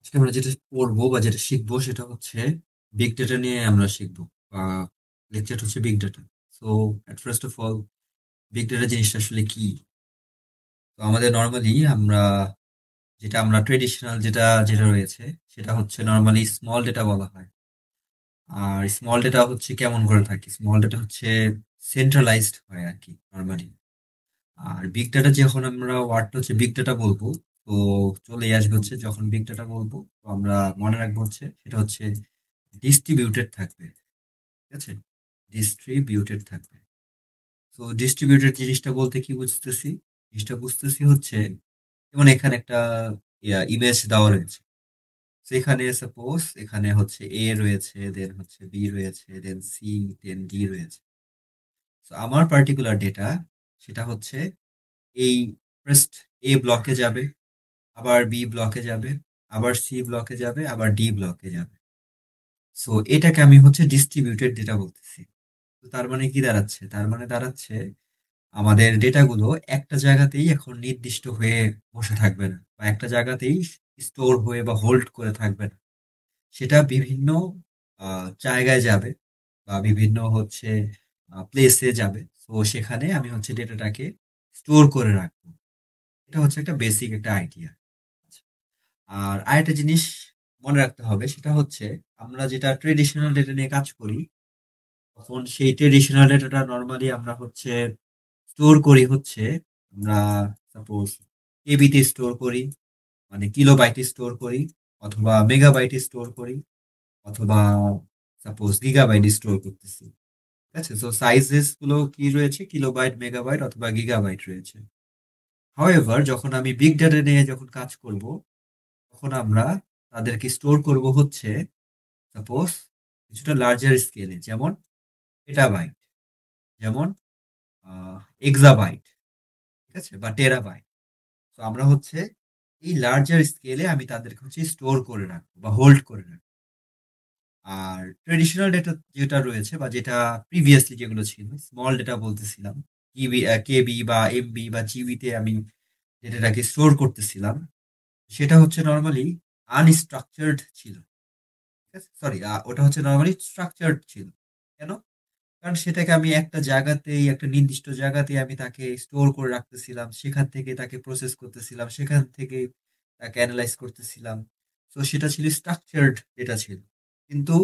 আজকে আমরা যেটা পড়বো বা যেটা শিখবো সেটা হচ্ছে বিগ ডেটা নিয়ে আমরা শিখবো বা লেকচার হচ্ছে big data. So at first of all big data জিনিসটা আসলে কি? তো আমাদের নর্মালি আমরা ট্রেডিশনাল যেটা যেটা রয়েছে সেটা হচ্ছে নর্মালি স্মল ডেটা বলা হয়। আর স্মল ডেটা হচ্ছে কেমন করে থাকে, স্মল ডেটা হচ্ছে সেন্ট্রালাইজড হয় আর কি নর্মালি। আর বিগ ডেটা যখন আমরা ওয়ার্ডটা হচ্ছে বিগ ডেটা বলবো, তো চলেই আসবে হচ্ছে যখন বিগ ডেটা বলবো তো আমরা মনে রাখবো হচ্ছে সেটা হচ্ছে ডিস্ট্রিবিউটেড থাকবে। ঠিক আছে, ডিস্ট্রিবিউটেড থাকবে। তো ডিস্ট্রিবিউটেড জিনিসটা বলতে কি বুঝতেছি? জিনিসটা বুঝতেছি হচ্ছে যেমন এখানে একটা ইমেজ দেওয়া রয়েছে। তো এখানে সাপোজ এখানে হচ্ছে এ রয়েছে, দেন হচ্ছে বি রয়েছে, দেন সি, দেন ডি রয়েছে। তো আমার পার্টিকুলার ডেটা সেটা হচ্ছে এই ফার্স্ট এ ব্লকে যাবে, আবার বি ব্লকে যাবে, আবার সি ব্লকে যাবে, আবার ডি ব্লকে যাবে। সো এটাকে আমি হচ্ছে ডিস্ট্রিবিউটেড ডেটা বলতেছি। তো তার মানে কি দাঁড়াচ্ছে? তার মানে দাঁড়াচ্ছে আমাদের ডেটাগুলো একটা জায়গাতেই এখন নির্দিষ্ট হয়ে বসে থাকবে না, বা একটা জায়গাতেই স্টোর হয়ে বা হোল্ড করে থাকবে না। সেটা বিভিন্ন জায়গায় যাবে বা বিভিন্ন হচ্ছে প্লেসে যাবে। তো সেখানে আমি হচ্ছে ডেটাটাকে স্টোর করে রাখবো। এটা হচ্ছে একটা বেসিক একটা আইডিয়া। আর আরেকটা জিনিস মনে রাখতে হবে সেটা হচ্ছে আমরা যেটা ট্রেডিশনাল ডেটা নিয়ে কাজ করি, তখন সেই ট্রেডিশনাল ডেটাটা নর্মালি আমরা হচ্ছে স্টোর করি হচ্ছে আমরা সাপোজ কেবিতে স্টোর করি, মানে কিলোবাইটে স্টোর করি, অথবা মেগাবাইটে স্টোর করি, অথবা সাপোজ গিগাবাইটে স্টোর করতেছি। ঠিক আছে, তো সাইজেস গুলো কি রয়েছে? কিলোবাইট, মেগাবাইট অথবা গিগাবাইট রয়েছে। হাউএভার যখন আমি বিগ ডেটা নিয়ে যখন কাজ করব, তখন আমরা তাদেরকে স্টোর করব হচ্ছে সাপোজ কিছুটা লার্জার স্কেলে, যেমন পেটাবাইট, যেমন এক্সাবাইট, ঠিক আছে, বা টেরাবাইট। তো আমরা হচ্ছে এই লার্জার স্কেলে আমি তাদেরকে হচ্ছে স্টোর করে রাখবো বা হোল্ড করে রাখবো। আর ট্রেডিশনাল ডেটা যেটা রয়েছে বা যেটা প্রিভিয়াসলি যেগুলো ছিল স্মল ডেটা বলতেছিলাম, কিবি, কেবি বা এমবি বা জিবিতে আমি ডেটাটাকে স্টোর করতেছিলাম, সেটা হচ্ছে নর্মালি আনস্ট্রাকচার্ড ছিল। ঠিক আছে, সরি, ওটা হচ্ছে নর্মালি স্ট্রাকচার্ড ছিল। কেন? কারণ সেটাকে আমি একটা জায়গাতেই, একটা নির্দিষ্ট জায়গাতেই আমি তাকে স্টোর করে রাখতেছিলাম, সেখান থেকে তাকে প্রসেস করতেছিলাম, সেখান থেকে তাকে অ্যানালাইজ করতেছিলাম। তো সেটা ছিল স্ট্রাকচার্ড ডেটা ছিল। কিন্তু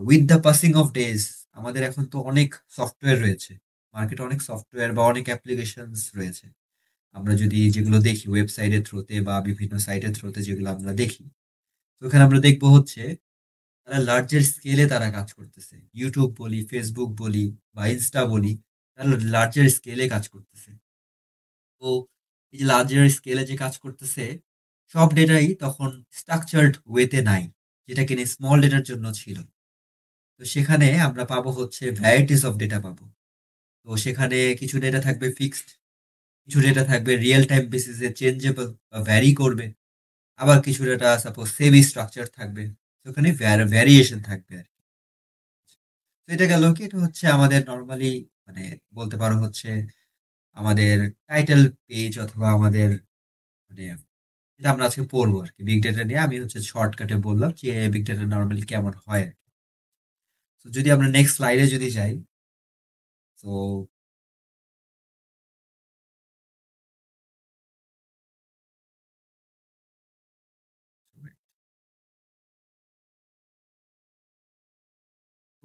with the passing of days আমাদের এখন তো অনেক সফটওয়্যার রয়েছে, মার্কেটে অনেক সফটওয়্যার বা অনেক অ্যাপ্লিকেশনস রয়েছে। আমরা যদি যেগুলো দেখি ওয়েবসাইটের থ্রুতে বা বিভিন্ন সাইটের থ্রুতে যেগুলো আমরা দেখি, তো ওখানে আমরা দেখবো হচ্ছে তারা লার্জের স্কেলে তারা কাজ করতেছে। ইউটিউব বলি, ফেসবুক বলি বা ইনস্টা বলি, তারা লার্জের স্কেলে কাজ করতেছে। তো এই যে লার্জের স্কেলে যে কাজ করতেছে, সব ডেটাই তখন স্ট্রাকচার্ড ওয়েতে নাই, যেটা কিনা স্মল ডেটার জন্য ছিল। তো সেখানে আমরা পাবো হচ্ছে ভ্যারাইটিস অফ ডেটা পাবো। তো সেখানে কিছু ডেটা থাকবে ফিক্সড, কিছু ডেটা থাকবে রিয়েল টাইম বেসিসে চেঞ্জেবল বা ভ্যারি করবে, আবার কিছু ডেটা সাপোজ সেমি স্ট্রাকচার থাকবে। তো ওখানে ভ্যারিয়েশন থাকবে আর কি। তো এটা গেল কি, এটা হচ্ছে আমাদের নর্মালি মানে বলতে পারো হচ্ছে আমাদের টাইটেল পেজ অথবা আমাদের মানে যেটা আমরা আজকে পড়বো আর কি বিগ ডেটা নিয়ে। আমি হচ্ছে শর্টকাটে বললাম যে বিগ ডেটা নর্মালি কেমন হয় আর কি। তো যদি আমরা নেক্সট স্লাইডে যদি যাই, তো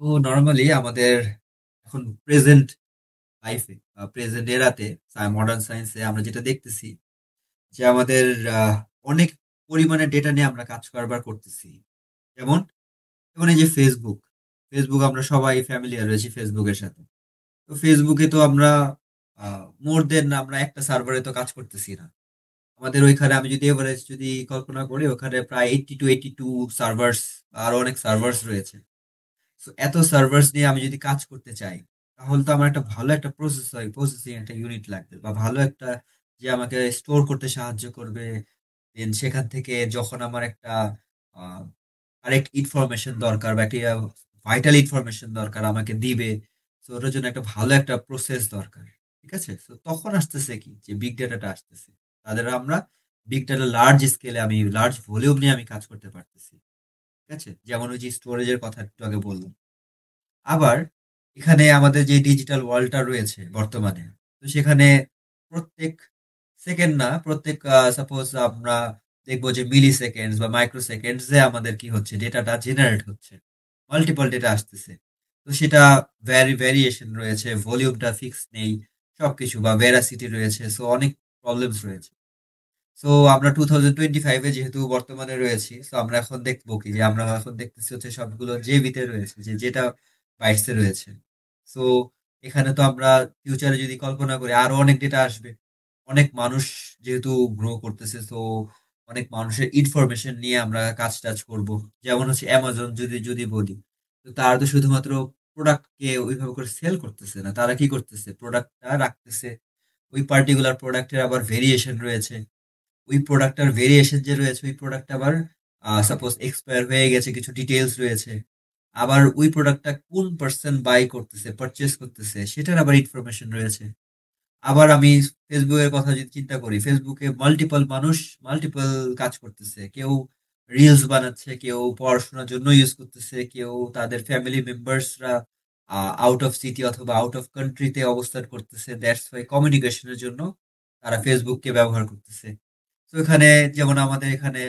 তো নর্মালি আমাদের এখন প্রেজেন্ট লাইফে বা প্রেজেন্ট এরাতে মডার্ন সায়েন্সে আমরা যেটা দেখতেছি যে আমাদের অনেক পরিমাণে ডেটা নিয়ে আমরা কাজ কারবার করতেছি। যেমন যেমন এই যে ফেসবুক, ফেসবুক আমরা সবাই ফ্যামিলিয়ার রয়েছি ফেসবুকের সাথে। তো ফেসবুকে তো আমরা মোর দেন আমরা একটা সার্ভারে তো কাজ করতেছি না। আমাদের ওইখানে আমি যদি এভারেজ যদি কল্পনা করি, ওখানে প্রায় 80 to 82 সার্ভার্স, আরো অনেক সার্ভার্স রয়েছে। তো এত সার্ভার্স নিয়ে আমি যদি কাজ করতে চাই, তাহলে তো আমার একটা ভালো একটা প্রসেসিং একটা ইউনিট লাগবে, বা ভালো একটা যে আমাকে স্টোর করতে সাহায্য করবে। দেন সেখান থেকে যখন আমার একটা কারেক্ট ইনফরমেশন দরকার বা একটা ভাইটাল ইনফরমেশন দরকার আমাকে দিবে, তো ওটার জন্য একটা ভালো একটা প্রসেস দরকার। ঠিক আছে, তো তখন আসতেছে কি যে বিগ ডেটাটা আসতেছে, তাদের আমরা বিগ ডাটা লার্জ স্কেলে আমি লার্জ ভলিউম নিয়ে আমি কাজ করতে পারতেছি। ঠিক আছে? যেমন ওই যে স্টোরেজের কথা একটু আগে বললাম। আবার এখানে আমাদের যে ডিজিটাল ওয়ার্ল্ডটা রয়েছে বর্তমানে, তো সেখানে প্রত্যেক সেকেন্ড না, প্রত্যেক সাপোজ আমরা দেখবো যে মিলি সেকেন্ডস বা মাইক্রো সেকেন্ডস এ আমাদের কি হচ্ছে, ডেটাটা জেনারেট হচ্ছে, মাল্টিপল ডেটা আসতেছে। তো সেটা ভ্যারিয়েশন রয়েছে, ভলিউমটা ফিক্স নেই, সবকিছু বা ভেরাসিটি রয়েছে, সো অনেক প্রবলেমস রয়েছে। সো আমরা 2025 এ যেহেতু বর্তমানে রয়েছি, সো আমরা এখন দেখবো কি যে আমরা এখন দেখতেছি হচ্ছে সবগুলো জেবিতে রয়েছে, যে যেটা বাইটসে রয়েছে। সো এখানে তো আমরা ফিউচারে যদি কল্পনা করি আরো অনেক ডেটা আসবে, অনেক মানুষ যেহেতু গ্রো করতেছে, তো অনেক মানুষের ইনফরমেশন নিয়ে আমরা কাজ টাজ করব। যেমন হচ্ছে অ্যামাজন যদি যদি বলি, তো তারা তো শুধুমাত্র প্রোডাক্টকে ওইভাবে করে সেল করতেছে না, তারা কি করতেছে, প্রোডাক্টটা রাখতেছে, ওই পার্টিকুলার প্রোডাক্টের আবার ভেরিয়েশন রয়েছে, ওই প্রোডাক্টটার ভেরিয়েশন যে রয়েছে, ওই প্রোডাক্ট আবার সাপোজ এক্সপায়ার হয়ে গেছে, কিছু ডিটেলস রয়েছে, আবার ওই প্রোডাক্টটা কোন পার্সন বাই করতেছে, পারচেস করতেছে, সেটার আবার ইনফরমেশন রয়েছে। আবার আমি ফেসবুকের কথা যদি চিন্তা করি, ফেসবুকে মাল্টিপল মানুষ মাল্টিপল কাজ করতেছে, কেউ রিলস বানাচ্ছে, কেউ পড়াশোনার জন্য ইউজ করতেছে, কেউ তাদের ফ্যামিলি মেম্বার্সরা আউট অফ সিটি অথবা আউট অফ কান্ট্রিতে অবস্থান করতেছে, দ্যাটস ওয়াই কমিউনিকেশনের জন্য তারা ফেসবুককে ব্যবহার করতেছে। তো এখানে যেমন আমাদের এখানে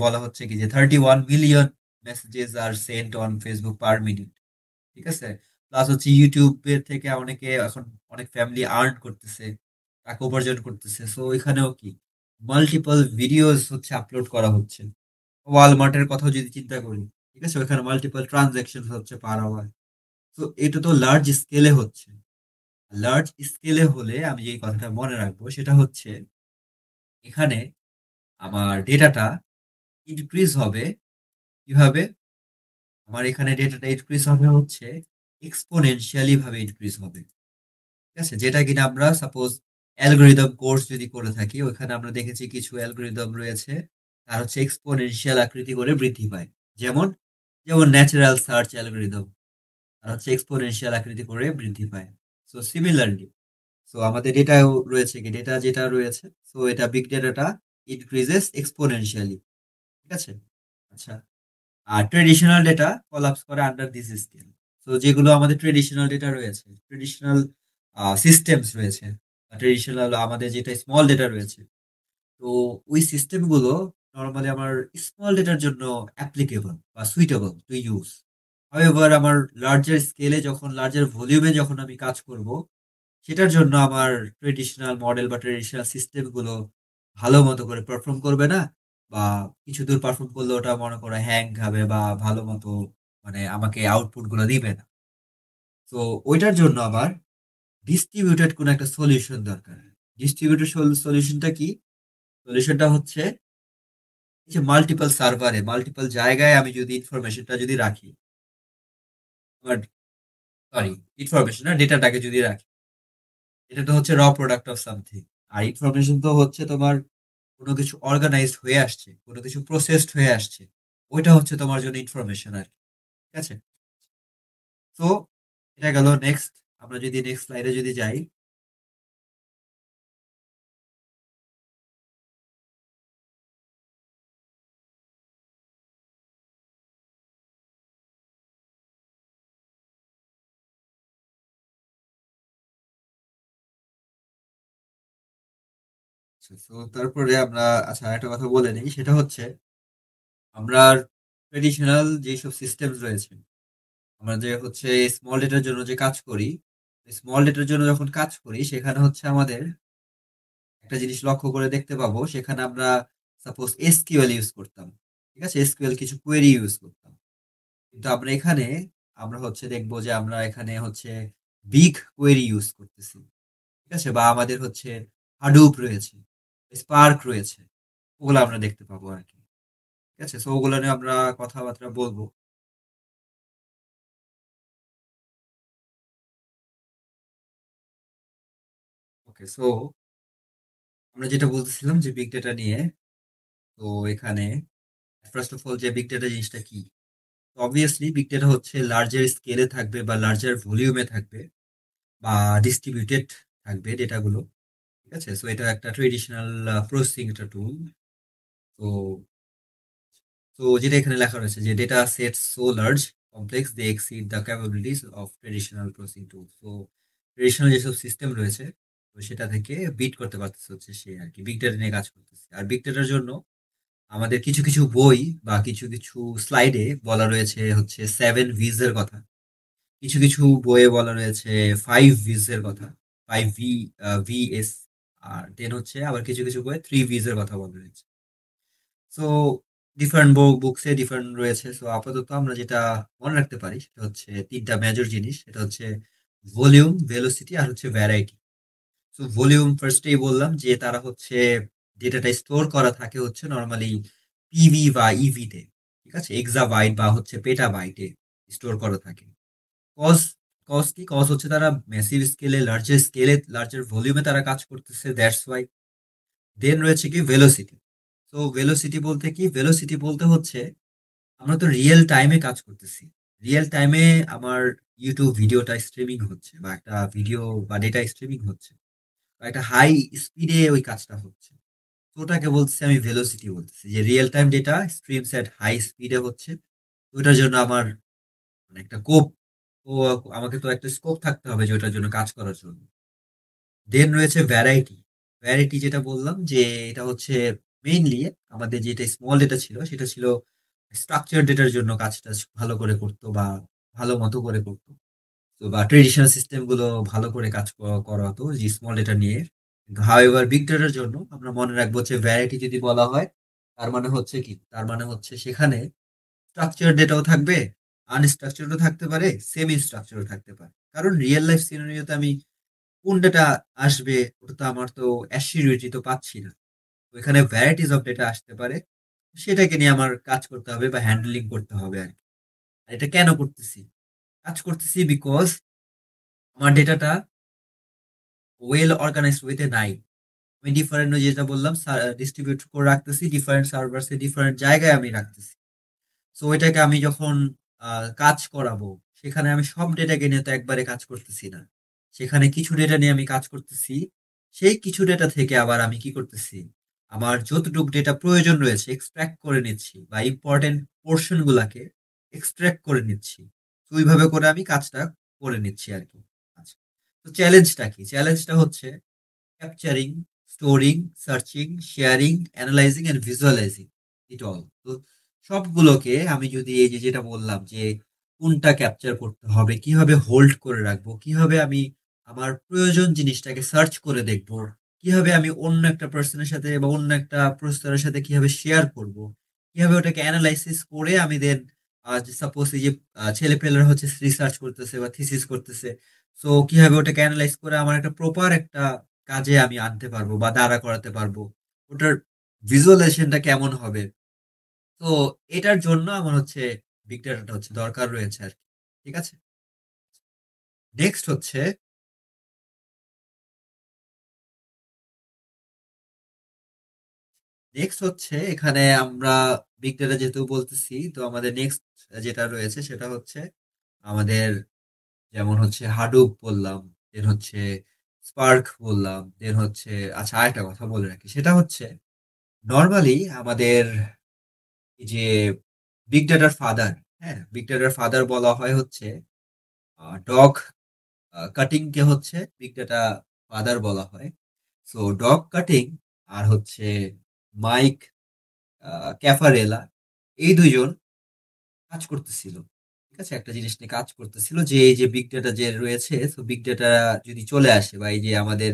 বলা হচ্ছে কি যে 31 million messages are sent on Facebook per minute. ঠিক আছে? প্লাস হচ্ছে ইউটিউবের থেকে অনেকে এখন অনেক ফ্যামিলি আর্ন করতেছে, টাকা উপার্জন করতেছে। সো এখানেও কি মাল্টিপল ভিডিওস হচ্ছে আপলোড করা হচ্ছে। ওয়ালমার্টের কথাও যদি চিন্তা করি, ঠিক আছে, ওখানে মাল্টিপল ট্রানজাকশন হচ্ছে পার আওয়ার। তো এটা তো লার্জ স্কেলে হচ্ছে। লার্জ স্কেলে হলে আমি যে কথাটা মনে রাখবো সেটা হচ্ছে, এখানে আমার ডেটাটা ইনক্রিজ হবে কিভাবে? আমার এখানে ডেটাটা ইনক্রিজ হবে হচ্ছে এক্সপোনেনশিয়ালি ভাবে ইনক্রিজ হবে। ঠিক আছে? যেটা কিনা আমরা সাপোজ অ্যালগরিদম কোর্স যদি করে থাকি, ওখানে আমরা দেখেছি কিছু অ্যালগরিদম রয়েছে, তার হচ্ছে এক্সপোনেনশিয়াল আকৃতি করে বৃদ্ধি পায়। যেমন যেমন ন্যাচারাল সার্চ অ্যালগরিদম, তার হচ্ছে এক্সপোনেনশিয়াল আকৃতি করে বৃদ্ধি পায়। সো সিমিলারলি, সো আমাদের ডেটাও রয়েছে কি, ডেটা যেটা রয়েছে, সো এটা বিগ ডেটাটা ইনক্রিজেস এক্সপোনেনশিয়ালি। ঠিক আছে? আচ্ছা, আর ট্রেডিশনাল ডেটা কলাপস করে আন্ডার দিস স্কেল। তো যেগুলো আমাদের ট্রেডিশনাল ডেটা রয়েছে, ট্রেডিশনাল সিস্টেমস রয়েছে, ট্রেডিশনাল আমাদের যেটা স্মল ডেটা রয়েছে, তো ওই সিস্টেমগুলো নর্মালি আমার স্মল ডেটার জন্য অ্যাপ্লিকেবল বা সুইটেবল টু ইউজ। হাউএভার আমার লার্জার স্কেলে যখন, লার্জার ভলিউমে যখন আমি কাজ করব, সেটার জন্য আমার ট্রেডিশনাল মডেল বা ট্রেডিশনাল সিস্টেমগুলো ভালো মতো করে পারফর্ম করবে না, বা কিছু দূর পারফর্ম করলে ওটা মনে করো হ্যাং খাবে, বা ভালো মতো মানে আমাকে আউটপুট গুলো দিবে না। তো ওইটার জন্য আবার ডিস্ট্রিবিউটেড কোনো একটা সলিউশন দরকার। ডিস্ট্রিবিউটেড সলিউশনটা কি? সলিউশনটা হচ্ছে এই যে মাল্টিপল সার্ভারে, মাল্টিপল জায়গায় আমি যদি ইনফরমেশনটা যদি রাখি, সরি, ইনফরমেশন না, ডেটাটাকে যদি রাখি, এটা তো হচ্ছে র প্রোডাক্ট অফ সামথিং। আর ইনফরমেশন তো হচ্ছে তোমার কোনো কিছু অর্গানাইজড হয়ে আসছে, কোনো কিছু প্রসেসড হয়ে আসছে, ওইটা হচ্ছে তোমার জন্য ইনফরমেশন আর কি। ঠিক আছে? তো এটা গেল নেক্সট। আমরা যদি নেক্সট স্লাইডে যদি যাই, তো তারপরে আমরা, আচ্ছা একটা কথা বলে নিই, সেটা হচ্ছে আমরা ট্রেডিশনাল যেসব সিস্টেমস রয়েছে, আমরা যে হচ্ছে স্মল ডেটার জন্য যে কাজ করি, স্মল ডেটার জন্য যখন কাজ করি সেখানে হচ্ছে আমাদের একটা জিনিস লক্ষ্য করে দেখতে পাবো, সেখানে আমরা সাপোজ এসকিউএল ইউজ করতাম। ঠিক আছে? এসকিউএল কিছু কোয়েরি ইউজ করতাম। কিন্তু আমরা এখানে আমরা হচ্ছে দেখবো যে আমরা এখানে হচ্ছে বিগ কোয়েরি ইউজ করতেছি। ঠিক আছে? বা আমাদের হচ্ছে হাডুপ রয়েছে, স্পার্ক রয়েছে, ওগুলো আমরা দেখতে পাবো আর কি। ঠিক আছে? সো ওগুলো নিয়ে আমরা কথাবার্তা বলবো। ওকে, সো আমরা যেটা বলতেছিলাম যে বিগ ডেটা নিয়ে, তো এখানে ফার্স্ট অফ অল যে বিগ ডেটা জিনিসটা কি, অবভিয়াসলি বিগ ডেটা হচ্ছে লার্জার স্কেলে থাকবে বা লার্জার ভলিউমে থাকবে বা ডিস্ট্রিবিউটেড থাকবে ডেটাগুলো। ঠিক আছে? সো এটা একটা ট্রেডিশনাল প্রসেসিং একটা টুল। তো তো যেটা এখানে লেখা রয়েছে যে data set so large complex they exceed the capabilities of traditional processing tool. তো ট্রেডিশনাল যেসব সিস্টেম রয়েছে তো সেটা থেকে বিট করতে পারতেছে হচ্ছে সে আর কি বিগ ডেটা নিয়ে কাজ করতেছে। আর বিগ ডেটার জন্য আমাদের কিছু কিছু বই বা কিছু কিছু স্লাইডে বলা রয়েছে হচ্ছে 7 ভিজ এর কথা। কিছু কিছু বইয়ে বলা রয়েছে 5 ভিজ এর কথা। 5 ভিএস। আর দেন হচ্ছে আবার কিছু কিছু বইয়ে 3 ভিজ এর কথা বলা রয়েছে। সো ডিফারেন্ট বুকসে ডিফারেন্ট রয়েছে। সো আপাতত আমরা যেটা মনে রাখতে পারি সেটা হচ্ছে তিনটা মেজর জিনিস। সেটা হচ্ছে ভলিউম, ভেলোসিটি আর হচ্ছে ভ্যারাইটি। সো ভলিউম ফার্স্টেই বললাম যে তারা হচ্ছে ডেটাটা স্টোর করা থাকে হচ্ছে নর্মালি পিভি বা ইভি তে। ঠিক আছে? এক্সাবাইট বা হচ্ছে পেটাবাইটে স্টোর করা থাকে। কজ কজ কি? কজ হচ্ছে তারা ম্যাসিভ স্কেলে, লার্জার ভলিউমে তারা কাজ করতেছে। That's why. দেন রয়েছে কি ভেলোসিটি। তো ভেলোসিটি বলতে কি? ভেলোসিটি বলতে হচ্ছে আমরা তো রিয়েল টাইমে কাজ করতেছি। রিয়েল টাইমে আমার ইউটিউব ভিডিওটা স্ট্রিমিং হচ্ছে বা একটা ভিডিও বা ডেটা স্ট্রিমিং হচ্ছে বা একটা হাই স্পিডে ওই কাজটা হচ্ছে। তো ওটাকে বলতেছি আমি ভেলোসিটি বলতেছি যে real time data streams at high স্পিডে হচ্ছে। তো ওটার জন্য আমার মানে একটা কোপ ও আমাকে তো একটা স্কোপ থাকতে হবে যে ওটার জন্য কাজ করার জন্য। দেন রয়েছে ভ্যারাইটি। ভ্যারাইটি যেটা বললাম যে এটা হচ্ছে মেইনলি আমাদের যেটা স্মল ডেটা ছিল সেটা ছিল স্ট্রাকচার ডেটার জন্য কাজটা ভালো করে করতো বা ভালো মতো করে করতো। তো বা ট্রেডিশনাল সিস্টেম গুলো ভালো করে কাজ করা হতো যে স্মল ডেটা নিয়ে। হাউএভার বিগ ডেটার জন্য আমরা মনে রাখবো যে ভ্যারাইটি যদি বলা হয় তার মানে হচ্ছে কি? তার মানে হচ্ছে সেখানে স্ট্রাকচার ডেটাও থাকবে, আনস্ট্রাকচারও থাকতে পারে, সেমি স্ট্রাকচারও থাকতে পারে। কারণ রিয়েল লাইফ সিনারিওতে আমি কোন ডেটা আসবে ওটা তো আমার তো অ্যাসিউরিটি তো পাচ্ছি না। ওইখানে ভ্যারাইটিস অফ ডেটা আসতে পারে। সেটাকে নিয়ে আমার কাজ করতে হবে বা হ্যান্ডলিং করতে হবে আর কি। আর এটা কেন করতেছি? কাজ করতেছি বিকজ আমার ডেটাটা ওয়েল অর্গানাইজড ওয়েতে নাই। আমি ডিফারেন্ট যেটা বললাম ডিস্ট্রিবিউট করে রাখতেছি ডিফারেন্ট সার্ভার্সে, ডিফারেন্ট জায়গায় আমি রাখতেছি। সো ওইটাকে আমি যখন কাজ করাবো সেখানে আমি সব ডেটাকে নিয়ে তো একবারে কাজ করতেছি না। সেখানে কিছু ডেটা নিয়ে আমি কাজ করতেছি। সেই কিছু ডেটা থেকে আবার আমি কি করতেছি? আমার যতটুকু ডেটা প্রয়োজন রয়েছে এক্সট্রাক্ট করে নিচ্ছি বা ইম্পর্টেন্ট পোর্শন গুলাকে এক্সট্রাক্ট করে নিচ্ছি। তো ওইভাবে করে আমি কাজটা করে নিচ্ছি আর কি। আচ্ছা, তো চ্যালেঞ্জটা কি? চ্যালেঞ্জটা হচ্ছে capturing, storing, searching, sharing, analysing and visualising it all. তো সবগুলোকে আমি যদি এই যে যেটা বললাম যে কোনটা ক্যাপচার করতে হবে, কিভাবে হোল্ড করে রাখবো, কিভাবে আমি আমার প্রয়োজন জিনিসটাকে সার্চ করে দেখবো, কিভাবে আমি অন্য একটা পার্সনের সাথে বা অন্য একটা প্রসেসরের সাথে কিভাবে শেয়ার করব, কিভাবে ওটাকে অ্যানালাইসিস করে আমি দেন সাপোজ এই যে ছেলেপেলেরা হচ্ছে রিসার্চ করতেছে বা থিসিস করতেছে। সো কিভাবে ওটাকে অ্যানালাইজ করে আমার একটা প্রপার একটা কাজে আমি আনতে পারবো বা দাঁড়া করাতে পারবো। ওটার ভিজুয়ালাইজেশনটা কেমন হবে? তো এটার জন্য আমার হচ্ছে বিগ ডাটাটা হচ্ছে দরকার রয়েছে আরকি। ঠিক আছে? নেক্সট হচ্ছে এখানে আমরা বিগ ডাটা যেহেতু বলতেছি তো আমাদের নেক্সট যেটা রয়েছে সেটা হচ্ছে আমাদের যেমন হচ্ছে হাডুপ বললাম, দেন হচ্ছে স্পার্ক বললাম, দেন হচ্ছে আচ্ছা আরেকটা কথা বলে রাখি সেটা হচ্ছে নরমালি আমাদের এই যে বিগ ডাটার ফাদার, হ্যাঁ? বিগ ডাটার ফাদার বলা হয় হচ্ছে ডগ কাটিং কে হচ্ছে বিগ ডাটা ফাদার বলা হয়। সো ডগ কাটিং আর হচ্ছে মাইক ক্যাফারেলা এই ২ জন কাজ করতেছিল। ঠিক আছে? একটা জিনিস নিয়ে কাজ করতেছিল যে এই যে বিগ ডাটা যে রয়েছে তো বিগ ডাটা যদি চলে আসে বা এই যে আমাদের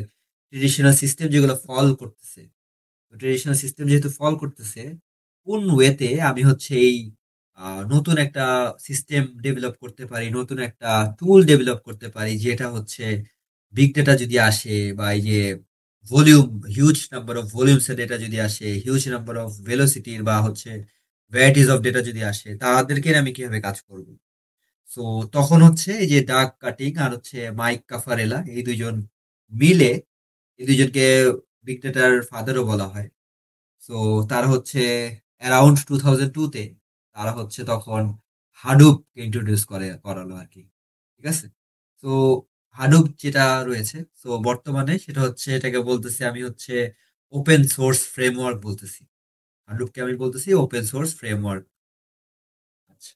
ট্রেডিশনাল সিস্টেম যেগুলো ফল করতেছে, তো ট্রেডিশনাল সিস্টেম যেহেতু ফল করতেছে, কোন ওয়েতে আমি হচ্ছে এই নতুন একটা সিস্টেম ডেভেলপ করতে পারি, নতুন একটা টুল ডেভেলপ করতে পারি যেটা হচ্ছে বিগ ডেটা যদি আসে বা এই যে volume, huge number of volumes এর ডেটা যদি আসে, হিউজ নাম্বার অফ ভেলোসিটির বা হচ্ছে ভ্যারাইটিস অফ ডেটা যদি আসে, তাদেরকে নিয়ে আমি কিভাবে কাজ করব? সো তখন হচ্ছে এই যে ডাগ কাটিং আর হচ্ছে মাইক কাফারেলা এই ২ জন মিলে এই ২ জনকে বিগ ডেটার ফাদারও বলা হয়। সো তারা হচ্ছে অ্যারাউন্ড 2002 তে তারা হচ্ছে তখন হাডুপ কে ইন্ট্রোডিউস করালো আরকি। ঠিক আছে? তো হাডুপ যেটা রয়েছে, তো বর্তমানে সেটা হচ্ছে, এটাকে বলতেছি আমি হচ্ছে ওপেন সোর্স ফ্রেমওয়ার্ক বলতেছি। হাডুপকে আমি বলতেছি ওপেন সোর্স ফ্রেমওয়ার্ক। আচ্ছা,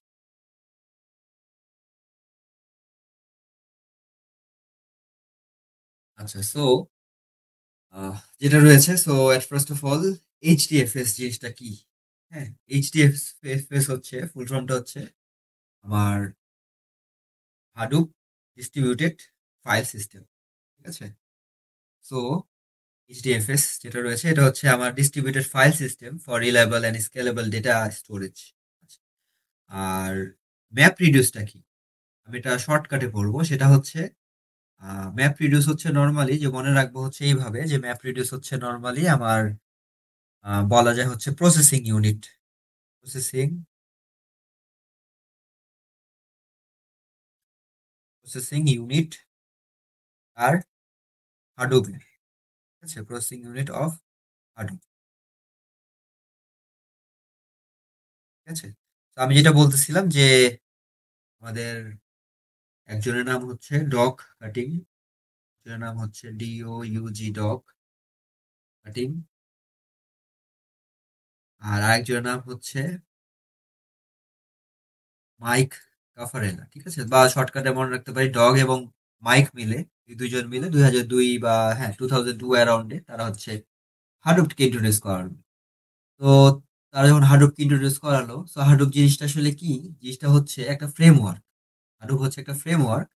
আচ্ছা। সো যেটা রয়েছে, so at first of all, HDFS জিনিসটা কি? হ্যাঁ, এইচডিএফএস হচ্ছে ফুল ফর্মটা হচ্ছে আমার হাডুপ ডিস্ট্রিবিউটেড ফাইল সিস্টেম। ঠিক আছে? সো এইচডিএফএস যেটা রয়েছে, এটা হচ্ছে আমার distributed file system for reliable and scalable data storage. আর ম্যাপ রিডিউসটা কি? আমি এটা শর্টকাটে বলবো, সেটা হচ্ছে ম্যাপ রিডিউস হচ্ছে নর্মালি, যে মনে রাখবো হচ্ছে এইভাবে, যে ম্যাপ রিডিউস হচ্ছে নর্মালি আমার বলা যায় হচ্ছে processing unit. Processing processing unit আর হাডুপ। ঠিক আছে, প্রসেসিং ইউনিট অফ হাডুপ। ঠিক আছে, তো আমি যেটা বলতেছিলাম যে আমাদের একজনের নাম হচ্ছে ডগ কাটিং, একজনের নাম হচ্ছে DOUG ডগ কাটিং, আর আরেকজনের নাম হচ্ছে মাইক কাফারেলা। ঠিক আছে, বা শর্টকাটে মনে রাখতে পারি ডগ এবং মাইক মিলে, এই দুইজন মিলে 2002 বা হ্যাঁ 2002 অ্যারাউন্ডে তারা হচ্ছে হাডুপকে ইন্ট্রোডিউস করালো। তো তারা যখন হাডুপকে ইন্ট্রোডিউস করালো, তো হাডুপ জিনিসটা আসলে কি? জিনিসটা হচ্ছে একটা ফ্রেমওয়ার্ক। হাডুপ হচ্ছে একটা ফ্রেমওয়ার্ক,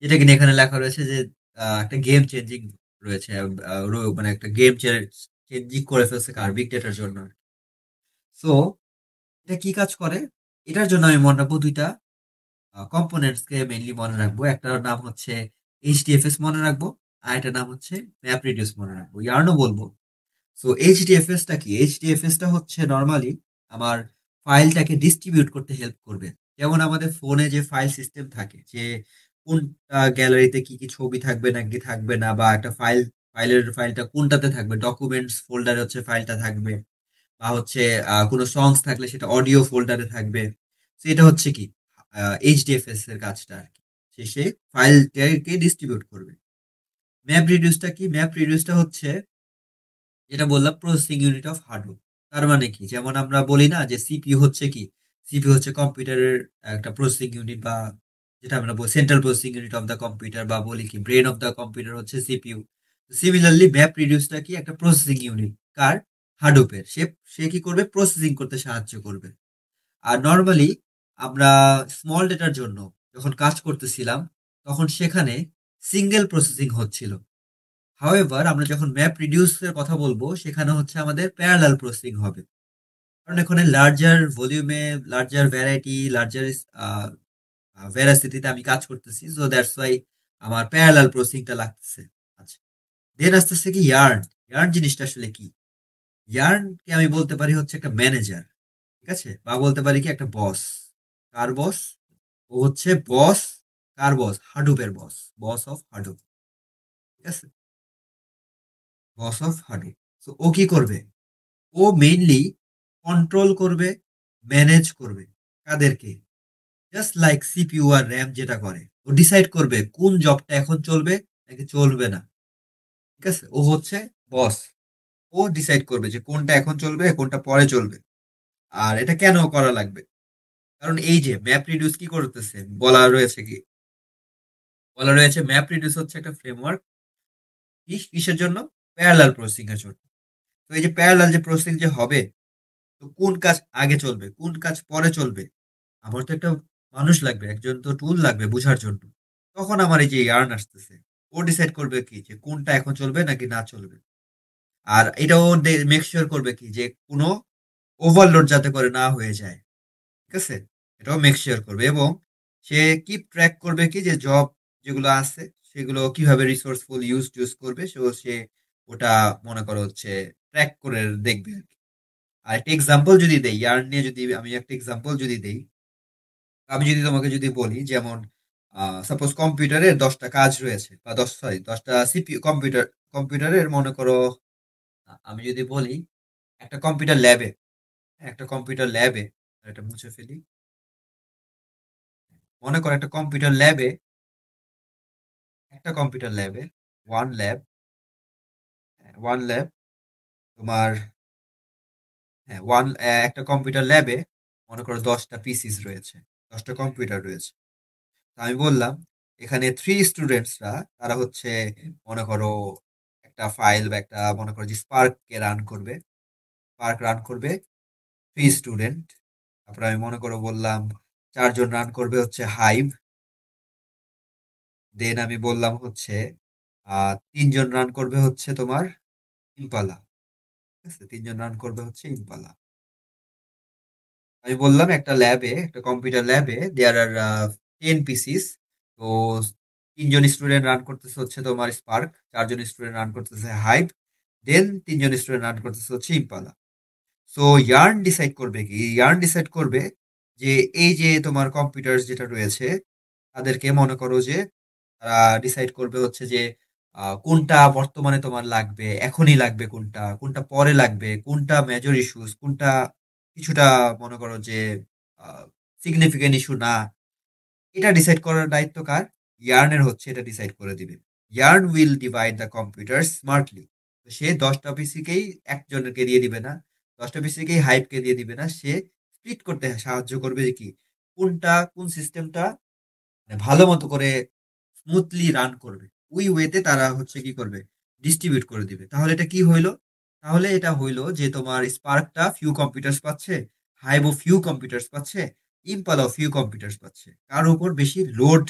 যেটা কিনা এখানে লেখা রয়েছে যে একটা গেম চেঞ্জিং রয়েছে, মানে একটা গেম চেঞ্জিং করে ফেলছে কার, বিগ ডেটার জন্য। সো এটা কি কাজ করে? এটার জন্য আমি মনে রাখবো দুইটা কম্পোনেন্টস কে মেইনলি মনে রাখবো। একটার নাম হচ্ছে এইচডিএফএস মনে রাখবো, আর এটার নাম হচ্ছে ম্যাপ রিডিউস মনে রাখবো, ইয়ার্নও বলবো। সো এইচডিএফএস টা কি? এইচডিএফএস টা হচ্ছে নর্মালি আমার ফাইলটাকে ডিস্ট্রিবিউট করতে হেল্প করবে। যেমন আমাদের ফোনে যে ফাইল সিস্টেম থাকে, যে কোনটা গ্যালারিতে কি কি ছবি থাকবে নাকি থাকবে না, বা একটা ফাইলটা কোনটাতে থাকবে, ডকুমেন্টস ফোল্ডারে হচ্ছে ফাইলটা থাকবে, বা হচ্ছে কোনো সংস থাকলে সেটা অডিও ফোল্ডারে থাকবে। তো এটা হচ্ছে কি এইচডিএফএস এর কাজটা আর কি, সে ফাইলটাকে ডিস্ট্রিবিউট করবে। ম্যাপ রিডিউসটা কি? ম্যাপ রিডিউসটা হচ্ছে যেটা বললাম প্রসেসিং ইউনিট অফ হার্ডওয়্যার। তার মানে কি, যেমন আমরা বলি না যে সিপিইউ হচ্ছে কি, সিপিইউ হচ্ছে কম্পিউটারের একটা প্রসেসিং ইউনিট, বা যেটা আমরা বলি central processing unit of the computer, বা বলি কি ব্রেন অফ দ্য কম্পিউটার হচ্ছে সিপিইউ। সিমিলারলি ম্যাপ রিডিউসটা কি? একটা প্রসেসিং ইউনিট কার, হাডুপের। সে কি করবে? প্রসেসিং করতে সাহায্য করবে। আর নর্মালি আমরা স্মল ডেটার জন্য যখন কাজ করতেছিলাম, তখন সেখানে সিঙ্গেল প্রসেসিং হচ্ছিল। হাওয়েভার আমরা যখন ম্যাপ রিডিউস এর কথা বলবো, সেখানে হচ্ছে আমাদের প্যারালাল প্রসেসিং হবে। কারণ এখানে লার্জার ভলিউমে, লার্জার ভ্যারাইটি, লার্জার ভ্যারাসিটিতে আমি কাজ করতেছি, সো দ্যাটস ওয়াই আমার প্যারালাল প্রসেসিংটা লাগতেছে। আচ্ছা, দেন আসতেছে কি ইয়ার্ন। ইয়ার্ন জিনিসটা আসলে কি? ইয়ার্নকে আমি বলতে পারি হচ্ছে একটা ম্যানেজার। ঠিক আছে, বা বলতে পারি কি একটা বস। কার বস? ও হচ্ছে বস। কার বস? হাডুপের বস, বস অফ হাডুপ। ঠিক আছে, বস অফ হাডুপ। তো ও কি করবে? ও মেইনলি কন্ট্রোল করবে, ম্যানেজ করবে। কাদেরকে? জাস্ট লাইক সিপিইউ আর র্যাম যেটা করে, ও ডিসাইড করবে কোন জবটা এখন চলবে নাকি চলবে না। ঠিক আছে, ও হচ্ছে বস। ও ডিসাইড করবে যে কোনটা এখন চলবে, কোনটা পরে চলবে। আর এটা কেন করা লাগবে? কারণ এই যে ম্যাপ রিডিউস কি করতেছে, বলা রয়েছে ম্যাপ রিডিউস হচ্ছে একটা ফ্রেমওয়ার্ক কিসের জন্য? প্যারালাল প্রসেসিং এর জন্য। তো এই যে প্যারালাল যে প্রসেসিং যে হবে, তো কোন কাজ আগে চলবে, কোন কাজ পরে চলবে, আমার তো একটা মানুষ লাগবে, একজন তো টুল লাগবে বোঝার জন্য। তখন আমার এই যে ইয়ার্ন আসতেছে, ও ডিসাইড করবে কি যে কোনটা এখন চলবে নাকি না চলবে। আর এটাও মেক শিওর করবে কি যে কোনো ওভারলোড যাতে করে না হয়ে যায়। ঠিক আছে, এটাও মেক শিওর করবে। এবং সে কি ট্র্যাক করবে কি যে জব যেগুলো আছে সেগুলো কিভাবে রিসোর্সফুল ইউজ করবে, সে ওটা মনে করো হচ্ছে ট্র্যাক করে দেখবে আর কি। আর একটা এক্সাম্পল যদি দেই, ইয়ার্ন নিয়ে যদি আমি একটা এক্সাম্পল যদি দেই, আমি যদি তোমাকে যদি বলি, যেমন সাপোজ কম্পিউটারের 10টা কাজ রয়েছে, বা 10টা সিপিইউ কম্পিউটারের মনে করো, আমি যদি বলি একটা কম্পিউটার ল্যাবে, একটা কম্পিউটার ল্যাবে, এটা মুছে ফেলি। মনে করো একটা কম্পিউটার ল্যাবে একটা কম্পিউটার ল্যাবে ওয়ান ল্যাব ওয়ান ল্যাব তোমার হ্যাঁ একটা কম্পিউটার ল্যাবে মনে করো 10টা পিসিস রয়েছে, 10টা কম্পিউটার রয়েছে। তো আমি বললাম এখানে থ্রি স্টুডেন্টসরা তারা হচ্ছে মনে করো একটা ফাইল বা একটা মনে করো যে স্পার্ককে রান করবে, স্পার্ক রান করবে থ্রি স্টুডেন্ট। তারপরে আমি মনে করো বললাম 4জন রান করবে হচ্ছে হাইভ। দেন আমি বললাম হচ্ছে 3জন রান করবে হচ্ছে তোমার ইম্পালা। ঠিক আছে, 3জন রান করবে হচ্ছে ইম্পালা। আমি বললাম একটা ল্যাবে, একটা কম্পিউটার ল্যাবে দেয়ার আর 10 পিসিস। তো 3জন স্টুডেন্ট রান করতেছে হচ্ছে তোমার স্পার্ক, 4জন স্টুডেন্ট রান করতেছে হাইভ, দেন 3জন স্টুডেন্ট রান করতেছে হচ্ছে ইম্পালা। সো ইয়ার্ন ডিসাইড করবে কি, ইয়ার্ন ডিসাইড করবে যে এই যে তোমার কম্পিউটার যেটা রয়েছে তাদেরকে মনে করো যে তারা ডিসাইড করবে হচ্ছে যে কোনটা বর্তমানে তোমার লাগবে, এখনই লাগবে কোনটা, কোনটা পরে লাগবে, কোনটা মেজর ইস্যুস, কোনটা কিছুটা মনে করো যে সিগনিফিকেন্ট ইস্যু না। এটা ডিসাইড করার দায়িত্ব কার? ইয়ার্নের হচ্ছে, এটা ডিসাইড করে দিবে। Yarn will divide the computer smartly. তো সে 10টা পিসিকেই একজনকে দিয়ে দিবে না, 10টা পিসিকেই হাইপকে দিয়ে দিবে না, সে স্প্লিট করতে সাহায্য করবে যে কি কোনটা কোন সিস্টেমটা ভালো মতো করে স্মুথলি রান করবে, ওই ওয়েতে তারা হচ্ছে কি করবে, ডিস্ট্রিবিউট করে দিবে। তাহলে এটা কি হইলো? তাহলে এটা হইলো যে তোমার স্পার্কটা ফিউ কম্পিউটার্স পাচ্ছে, হাইবো ফিউ কম্পিউটার্স পাচ্ছে, ইম্পালাও ফিউ কম্পিউটার্স পাচ্ছে, কার উপর বেশি লোড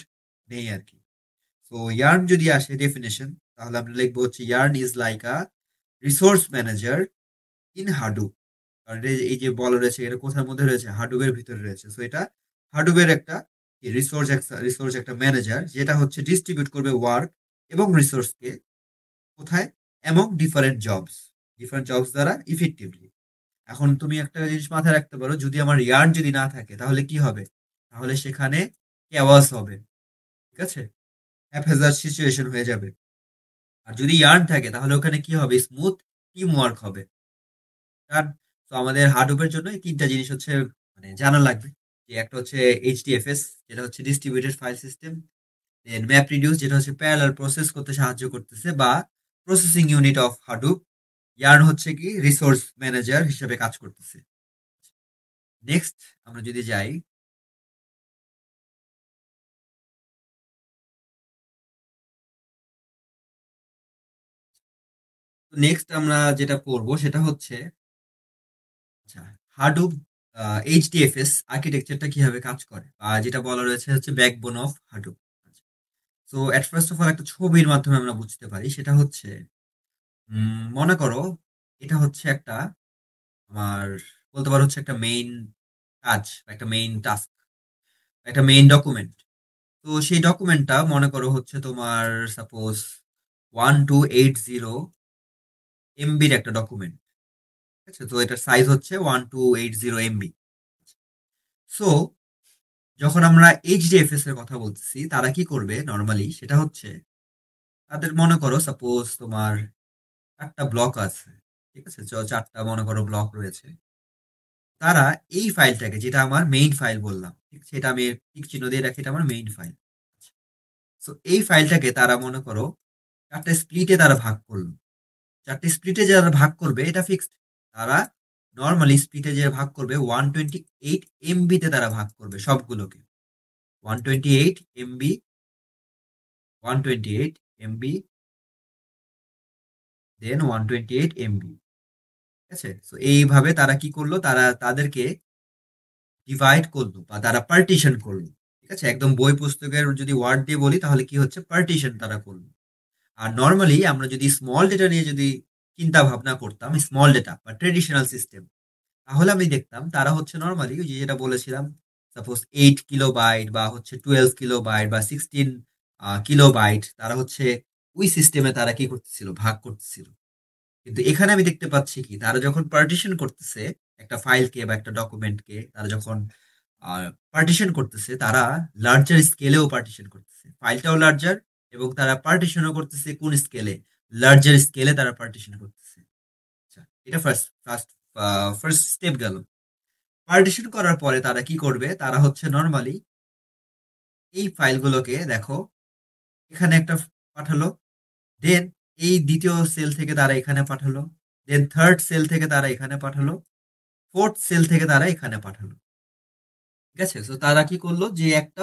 নেই আর কি। তো ইয়ার্ন যদি আসে ডেফিনেশন, তাহলে আমরা লিখবো হচ্ছে YARN is like a resource manager in Hadoop. কারণ এই যে বলা রয়েছে এটা কোথার মধ্যে রয়েছে, হাডুবের ভিতরে রয়েছে। সো এটা হাডুবের একটা রিসোর্স একটা ম্যানেজার যেটা হচ্ছে ডিস্ট্রিবিউট করবে ওয়ার্ক এবং রিসোর্সকে কোথায়, এবং ডিফারেন্ট জবস দ্বারা ইফেক্টিভলি। এখন তুমি একটা জিনিস মাথায় রাখতে পারো, যদি আমার ইয়ার্ন যদি না থাকে তাহলে কি হবে? তাহলে সেখানে ক্যাওয়াস হবে, ঠিক আছে, হ্যাপহেজার্ড সিচুয়েশন হয়ে যাবে। আর যদি ইয়ার্ন থাকে তাহলে ওখানে কি হবে, স্মুথ টিম ওয়ার্ক হবে। কারণ তো আমাদের হার্ডওয়্যারের জন্য এই তিনটা জিনিস হচ্ছে মানে জানা লাগবে। যে একটা হচ্ছে এইচডিএফএস, যেটা হচ্ছে ডিস্ট্রিবিউটেড ফাইল সিস্টেম। দেন ম্যাপ রিডিউস, যেটা হচ্ছে প্যারালাল প্রসেস করতে সাহায্য করতেছে বা প্রসেসিং ইউনিট অফ হাডুপ। ইয়ার্ন হচ্ছে কি রিসোর্স ম্যানেজার হিসেবে কাজ করতেছে। নেক্সট আমরা যদি যাই, নেক্সট আমরা যেটা করব সেটা হচ্ছে আচ্ছা হাডুপ এইচডিএফএস আর্কিটেকচারটা কিভাবে কাজ করে, যেটা বলা রয়েছে হচ্ছে ব্যাকবোন অফ হাডুপ। তো এট ফার্স্ট অফ অল একটা ছবির মাধ্যমে আমরা বুঝতে পারি, সেটা হচ্ছে মনে করো এটা হচ্ছে একটা আমার বলতে পারো হচ্ছে একটা মেইন কাজ বা একটা মেইন টাস্ক, একটা মেইন ডকুমেন্ট। তো সেই ডকুমেন্টটা মনে করো হচ্ছে তোমার সাপোজ 1280 এমবির একটা ডকুমেন্ট। ঠিক আছে, তো এটার সাইজ হচ্ছে 1280 এমবি। সো যখন আমরা এইচডিএফএস এর কথা বলতেছি তারা কি করবে নর্মালি, সেটা হচ্ছে তাদের মনে করো সাপোজ তোমার 4টা ব্লক আছে। ঠিক আছে, 4টা মনে করো ব্লক রয়েছে। তারা এই ফাইলটাকে, যেটা আমার মেইন ফাইল বললাম, ঠিক সেটা আমি টিক চিহ্ন দিয়ে রাখি, এটা আমার মেইন ফাইল। সো এই ফাইলটাকে তারা মনে করো 4টা স্প্লিটে তারা ভাগ করলো। 4টে স্প্লিটে যারা ভাগ করবে এটা ফিক্সড। তারা নর্মালি স্প্লিটে যে ভাগ করবে 128 এমবিতে তারা ভাগ করবে সবগুলোকে। 128 এমবি, 128 এমবি, দেন 128 এমবি। ঠিক আছে, তো এইভাবে তারা কি করলো, তারা তাদেরকে ডিভাইড করলো বা তারা পার্টিশন করলো। ঠিক আছে, একদম বই পুস্তকের যদি ওয়ার্ড দিয়ে বলি তাহলে কি হচ্ছে, পার্টিশন তারা করলো। আর নর্মালি আমরা যদি স্মল ডেটা নিয়ে যদি চিন্তা ভাবনা করতাম, স্মল ডেটা বা ট্রেডিশনাল সিস্টেম, তাহলে আমি দেখতাম তারা হচ্ছে নর্মালি ওই যে যেটা বলেছিলাম, সাপোজ 8 কিলোবাইট বা হচ্ছে 12 কিলোবাইট বা 16 কিলোবাইট, তারা হচ্ছে ওই সিস্টেমে তারা কি করতেছিল, ভাগ করতেছিল। কিন্তু এখানে আমি দেখতে পাচ্ছি কি, তারা যখন পার্টিশন করতেছে একটা ফাইলকে বা একটা ডকুমেন্টকে, তারা যখন পার্টিশন করতেছে, তারা লার্জার স্কেলেও পার্টিশন করতেছে, ফাইলটাও লার্জার, এবং তারা পার্টিশনও করতেছে কোন স্কেলে, লার্জার স্কেলে তারা পার্টিশন করতেছে। আচ্ছা, এটা ফার্স্ট স্টেপ গেল। পার্টিশন করার পরে তারা কি করবে, তারা হচ্ছে নর্মালি এই ফাইলগুলোকে দেখো, এখানে একটা পাঠালো, দেন এই দ্বিতীয় সেল থেকে তারা এখানে পাঠালো, দেন থার্ড সেল থেকে তারা এখানে পাঠালো, ফোর্থ সেল থেকে তারা এখানে পাঠালো। ঠিক আছে? সো তারা কি করলো যে একটা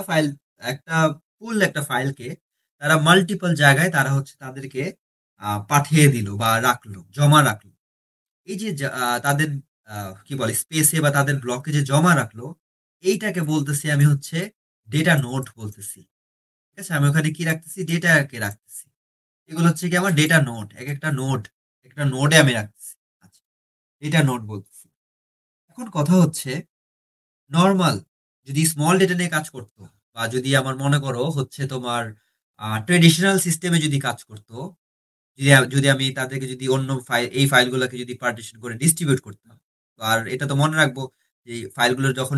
একটা ফাইলকে তারা মাল্টিপল জায়গায় তারা হচ্ছে তাদেরকে পাঠিয়ে দিল বা রাখলো, জমা রাখলো। এই যে তাদের কি বলে স্পেসে বা তাদের ব্লকে যে জমা রাখলো, এইটাকে বলতেছি আমি হচ্ছে ডেটা নোড বলতেছি। ঠিক আছে? আমি ওখানে কি রাখতেছি? ডেটাকে রাখতেছি। এগুলো হচ্ছে কি আমার ডেটা নোড। একেকটা নোড, একটা নোডে আমি রাখতেছি। আচ্ছা, ডেটা নোড বলতেছি। এখন কথা হচ্ছে নরমাল যদি স্মল ডেটা নিয়ে কাজ করতো বা যদি আমার মনে করো হচ্ছে তোমার ট্রেডিশনাল সিস্টেমে যদি কাজ করতো, যদি আমি তাদেরকে যদি অন্য ফাইল এই ফাইলগুলোকে যদি পার্টিশন করে ডিস্ট্রিবিউট করতাম, তো আর এটা তো মনে রাখবো যে ফাইলগুলো যখন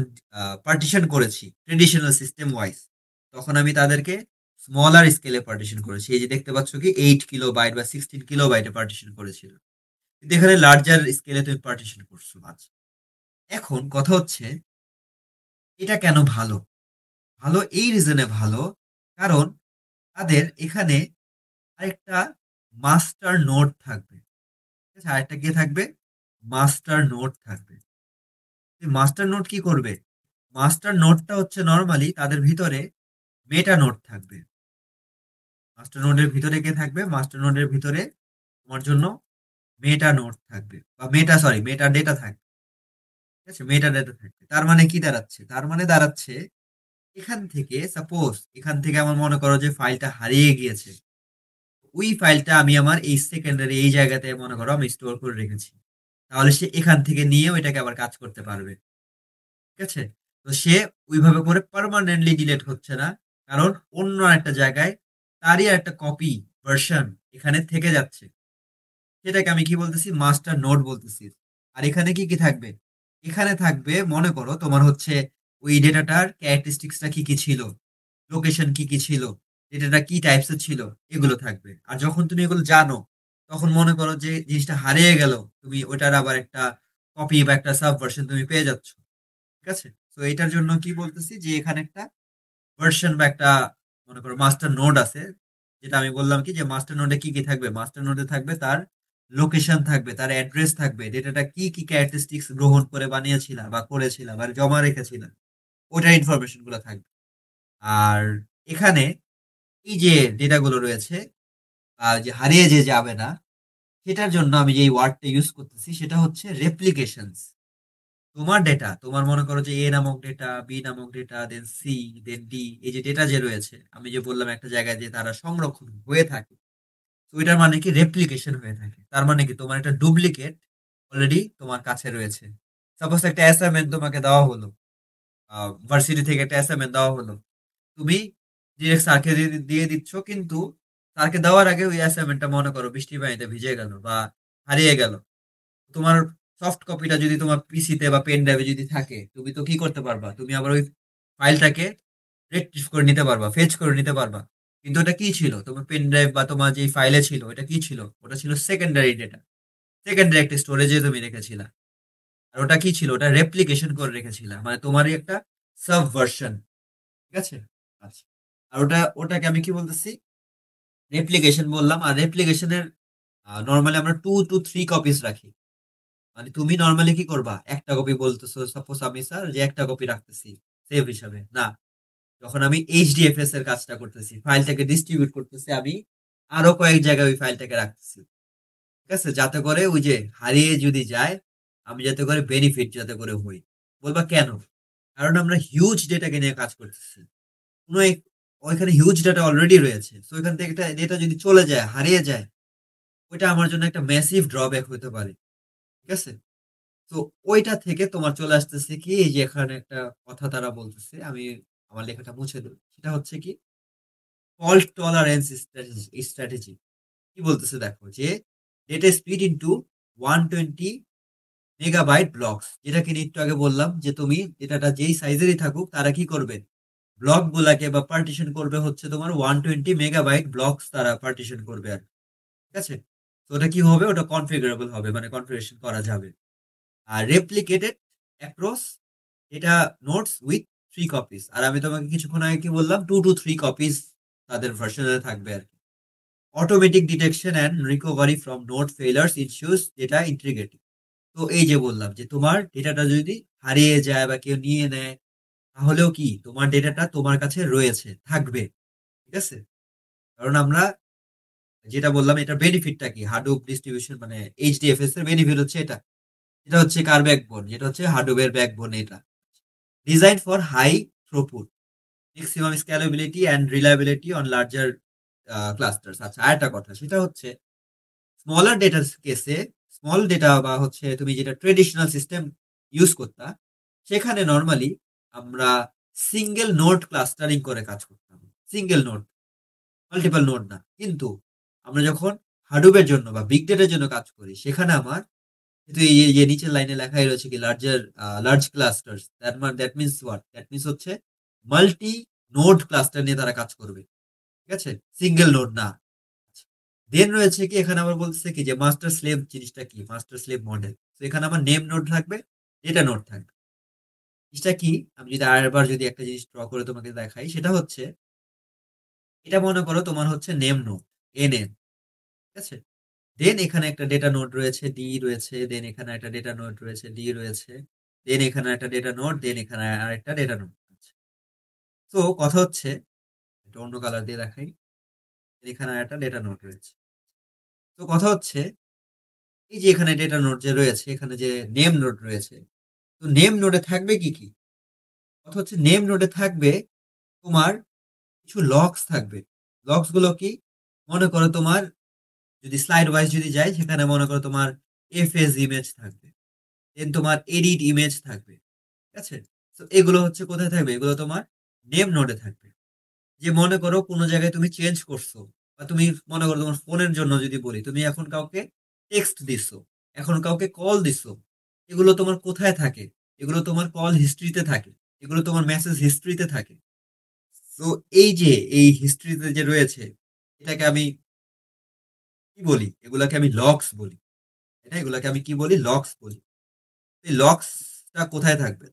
পার্টিশন করেছি ট্রেডিশনাল সিস্টেম ওয়াইজ, তখন আমি তাদেরকে স্মলার স্কেলে পার্টিশন করেছি। এই যে দেখতে পাচ্ছ কি 8 কিলোবাইট বা 16 কিলোবাইটে পার্টিশন করেছিল, কিন্তু এখানে লার্জার স্কেলে তুমি পার্টিশন করছো। আচ্ছা, এখন কথা হচ্ছে এটা কেন ভালো? ভালো এই রিজনে ভালো, কারণ তাদের এখানে আরেকটা মাস্টার নোড থাকবে। ঠিক আছে? আরেকটা কে থাকবে? মাস্টার নোড থাকবে। মাস্টার নোড কি করবে? মাস্টার নোডটা হচ্ছে নরমালি তাদের ভিতরে মেটা নোড থাকবে। মাস্টার নোডের ভিতরে কে থাকবে? মাস্টার নোডের ভিতরে তোমার জন্য মেটা নোড থাকবে বা মেটা ডেটা থাকবে। ঠিক আছে? মেটা ডেটা থাকবে। তার মানে কি দাঁড়াচ্ছে? তার মানে দাঁড়াচ্ছে এখান থেকে আমার মনে করো যে ফাইলটা হারিয়ে গিয়েছে। ওই ফাইলটা আমি আমার এই সেকেন্ডারি এই জায়গাতে মনে করো আমি স্টোর করে রেখেছি। তাহলে সে এখান থেকে নিয়ে ওইটাকে আবার কাজ করতে পারবে। ঠিক আছে? তো সে ওইভাবে করে পার্মানেন্টলি ডিলিট হচ্ছে না। কারণ অন্য একটা জায়গায় তারই একটা কপি ভার্সন এখানে থেকে যাচ্ছে। সেটাকে আমি কি বলতেছি? মাস্টার নোড বলতেছি। আর এখানে কি, কি থাকবে? এখানে থাকবে মনে করো তোমার হচ্ছে ওই ডেটাটার ক্যারেক্টারিস্টিক্সটা কি, কি ছিল, লোকেশন কি, কি ছিল, ডেটাটা কি টাইপস এর ছিল, এগুলো থাকবে। আর যখন তুমি এগুলো জানো, তখন মনে করো যে জিনিসটা হারিয়ে গেল, তুমি ওটার আবার একটা কপি বা একটা সাবভার্সন তুমি পেয়ে যাচ্ছ। ঠিক আছে? তো এটার জন্য কি বলতেছি যে এখানে একটা ভার্সন বা একটা মনে করো মাস্টার নোড আছে, যেটা আমি বললাম কি যে মাস্টার নোডে কি কি থাকবে? মাস্টার নোডে থাকবে তার লোকেশন থাকবে, তার অ্যাড্রেস থাকবে, ডেটাটা কি কি ক্যারেক্টারিস্টিক্স গ্রহণ করে বানিয়েছিলাম বা করেছিলাম আর জমা রেখেছিলাম, ওটার ইনফরমেশন গুলো থাকবে। আর এখানে এই যে ডেটাগুলো রয়েছে যে হারিয়ে যে যাবে না, সেটার জন্য আমি যে ওয়ার্ডটা ইউজ করতেছি সেটা হচ্ছে রেপ্লিকেশনস। তোমার ডেটা, তোমার মনে করো যে এ নামক ডেটা, বি নামক ডেটা, দেন সি, দেন ডি, এই যে ডেটা যে রয়েছে আমি যে বললাম একটা জায়গায় যে তারা সংরক্ষণ হয়ে থাকে, তো এটার মানে কি রেপ্লিকেশন হয়ে থাকে। তার মানে কি তোমার একটা ডুপ্লিকেট অলরেডি তোমার কাছে রয়েছে। সাপোজ একটা অ্যাসাইনমেন্ট তোমাকে দেওয়া হলো, ভার্সিটি থেকে একটা অ্যাসাইনমেন্ট দেওয়া হলো, তুমি ডিরেক্ট স্যারকে দিয়ে দিচ্ছ, কিন্তু স্যারকে দেওয়ার আগে ওই অ্যাসাইনমেন্টটা মনে করো বৃষ্টি পানিতে ভিজে গেল বা হারিয়ে গেল। তোমার সফট কপিটা যদি তোমার পিসিতে বা পেন ড্রাইভে যদি থাকে, তুমি তো কি করতে পারবা? তুমি আবার ওই ফাইলটাকে রেট্রিভ করে নিতে পারবা, ফেচ করে নিতে পারবা। কিন্তু ওটা কি ছিল? তোমার পেন ড্রাইভ বা তোমার যে ফাইলে ছিল ওটা কি ছিল? ওটা ছিল সেকেন্ডারি ডেটা, সেকেন্ডারি একটা স্টোরেজে তুমি রেখেছিলা। আর ওটা কি ছিল? ওটা রেপ্লিকেশন করে রেখেছিলা, মানে তোমারই একটা সাব ভার্সন। ঠিক আছে? আচ্ছা, আর ওটাকে আমি কি বলতেছি? রেপ্লিকেশন বললাম। আর রেপ্লিকেশনের নর্মালি আমরা 2 to 3 কপিস রাখি। মানে তুমি নর্মালি কি করবা? একটা কপি বলতেছো, সাপোজ আমি স্যার যে একটা কপি রাখতেছি সেভ হিসাবে না, যখন আমি এইচডিএফএস এর কাজটা করতেছি, ফাইলটাকে ডিস্ট্রিবিউট করতেছি, আমি আরো কয়েক জায়গায় ওই ফাইলটাকে রাখতেছি। ঠিক আছে? যাতে করে ওই যে হারিয়ে যদি যায়, আমি যাতে করে বেনিফিট যাতে করে হই। বলবা কেন? কারণ আমরা হিউজ ডেটাকে নিয়ে কাজ করতেছি। কোনো ওইখানে হিউজ ডেটা অলরেডি রয়েছে, তো ওইখান থেকে একটা ডেটা যদি চলে যায়, হারিয়ে যায়, ওইটা আমার জন্য একটা ম্যাসিভ ড্রব্যাক হতে পারে। ঠিক আছে? তো ওইটা থেকে তোমার চলে আসতেছে কি, এই যে এখানে একটা কথা তারা বলতেছে, আমি আমার লেখাটা মুছে দেব। সেটা হচ্ছে কি ফল্ট টলারেন্স স্ট্র্যাটেজি। কি বলতেছে দেখো যে data speed into 120 megabyte blocks, যেটা কিনা একটু আগে বললাম যে তুমি ডেটাটা যেই সাইজেরই থাকুক তারা কি করবে? ব্লক গুলাকে বা পার্টিশন করবে হচ্ছে তোমার 120 মেগাবাইট ব্লকস তারা পার্টিশন করবে আর। ঠিক আছে? তো ওটা কি হবে? ওটা কনফিগারেবল হবে, মানে কনফিগারেশন করা যাবে। আর রেপ্লিকেটেড অ্যাক্রস এটা নোটস উইথ 3 কপিস। আর আমি তোমাকে কিছুক্ষণ আগে কি বললাম? 2 to 3 কপিস তাদের ভার্সনে থাকবে আর কি। Automatic detection and recovery from node failures ensures data integrity. তো এই যে বললাম যে তোমার ডেটাটা যদি হারিয়ে যায় বা কেউ নিয়ে নেয়, তাহলেও কি তোমার ডেটাটা তোমার কাছে রয়েছে, থাকবে। ঠিক আছে? কারণ আমরা যেটা বললাম এটার বেনিফিটটা কি, হাডুপ ডিস্ট্রিবিউশন মানে এইচডিএফএস এর বেনিফিট হচ্ছে এটা। এটা হচ্ছে কার ব্যাকবোন, যেটা হচ্ছে হাডুপের ব্যাকবোন। এটা design for high throughput, maximum scalability and reliability on larger clusters. আচ্ছা, আরেকটা কথা সেটা হচ্ছে স্মলার ডেটা কেসে, স্মল ডেটা বা হচ্ছে তুমি যেটা ট্রেডিশনাল সিস্টেম ইউজ করতা, সেখানে নর্মালি আমরা সিঙ্গেল নোড ক্লাস্টারিং করে কাজ করতাম। সিঙ্গেল নোড, মাল্টিপল নোড না। কিন্তু আমরা যখন হাডুপের জন্য বা বিগ ডেটার জন্য কাজ করি, সেখানে আমার কিন্তু এই যে নিচের লাইনে লেখাই রয়েছে কি larger large clusters, that means what, that means হচ্ছে মাল্টি নোড ক্লাস্টার নিয়ে তারা কাজ করবে। ঠিক আছে? সিঙ্গেল নোড না। দেন রয়েছে কি এখানে আবার বলছে কি যে মাস্টার স্লেভ জিনিসটা কি, মাস্টার স্লেভ মডেল। তো এখানে আমার নেম নোড থাকবে, ডেটা নোড থাকবে। জিনিসটা কি, আমি যদি আরেকবার যদি একটা জিনিস ড্র করে তোমাকে দেখাই, সেটা হচ্ছে এটা মনে করো তোমার হচ্ছে নেম নোড, এন এন। ঠিক আছে? দেন এখানে একটা ডেটা নোড রয়েছে, ডি রয়েছে, দেন এখানে একটা ডেটা নোড রয়েছে, ডি রয়েছে, দেন এখানে একটা ডেটা নোড, দেন এখানে আরেকটা ডেটা নোড। তো কথা হচ্ছে, এটা অন্য কালার দিয়ে দেখাই, এখানে একটা ডেটা নোড রয়েছে। তো কথা হচ্ছে এই যে এখানে ডেটা নোড যে রয়েছে, এখানে যে নেম নোড রয়েছে, তো নেম নোডে থাকবে কি কি? কথা হচ্ছে নেম নোডে থাকবে তোমার কিছু লগস থাকবে। লগস গুলো কি? মনে করো তোমার যদি স্লাইড ওয়াইজ যদি যাই, সেখানে মনে করো তোমার এফএস ইমেজ থাকবে, দেন তোমার এডিট ইমেজ থাকবে। ঠিক আছে? তো এগুলো হচ্ছে কোথায় থাকবে? এগুলো তোমার নেম নোডে থাকবে। যে মনে করো কোনো জায়গায় তুমি চেঞ্জ করছো, বা তুমি মনে করো তোমার ফোনের জন্য যদি বলি, তুমি এখন কাউকে টেক্সট দিছো, এখন কাউকে কল দিছো, এগুলো তোমার কোথায় থাকে? এগুলো তোমার কল হিস্ট্রিতে থাকে, এগুলো তোমার মেসেজ হিস্ট্রিতে থাকে। তো এই যে এই হিস্ট্রিতে যে রয়েছে, এটাকে আমি কি বলি? এগুলাকে আমি লগস বলি। এটা এগুলাকে আমি কি বলি? লগস বলি। এই লগসটা কোথায় থাকবে?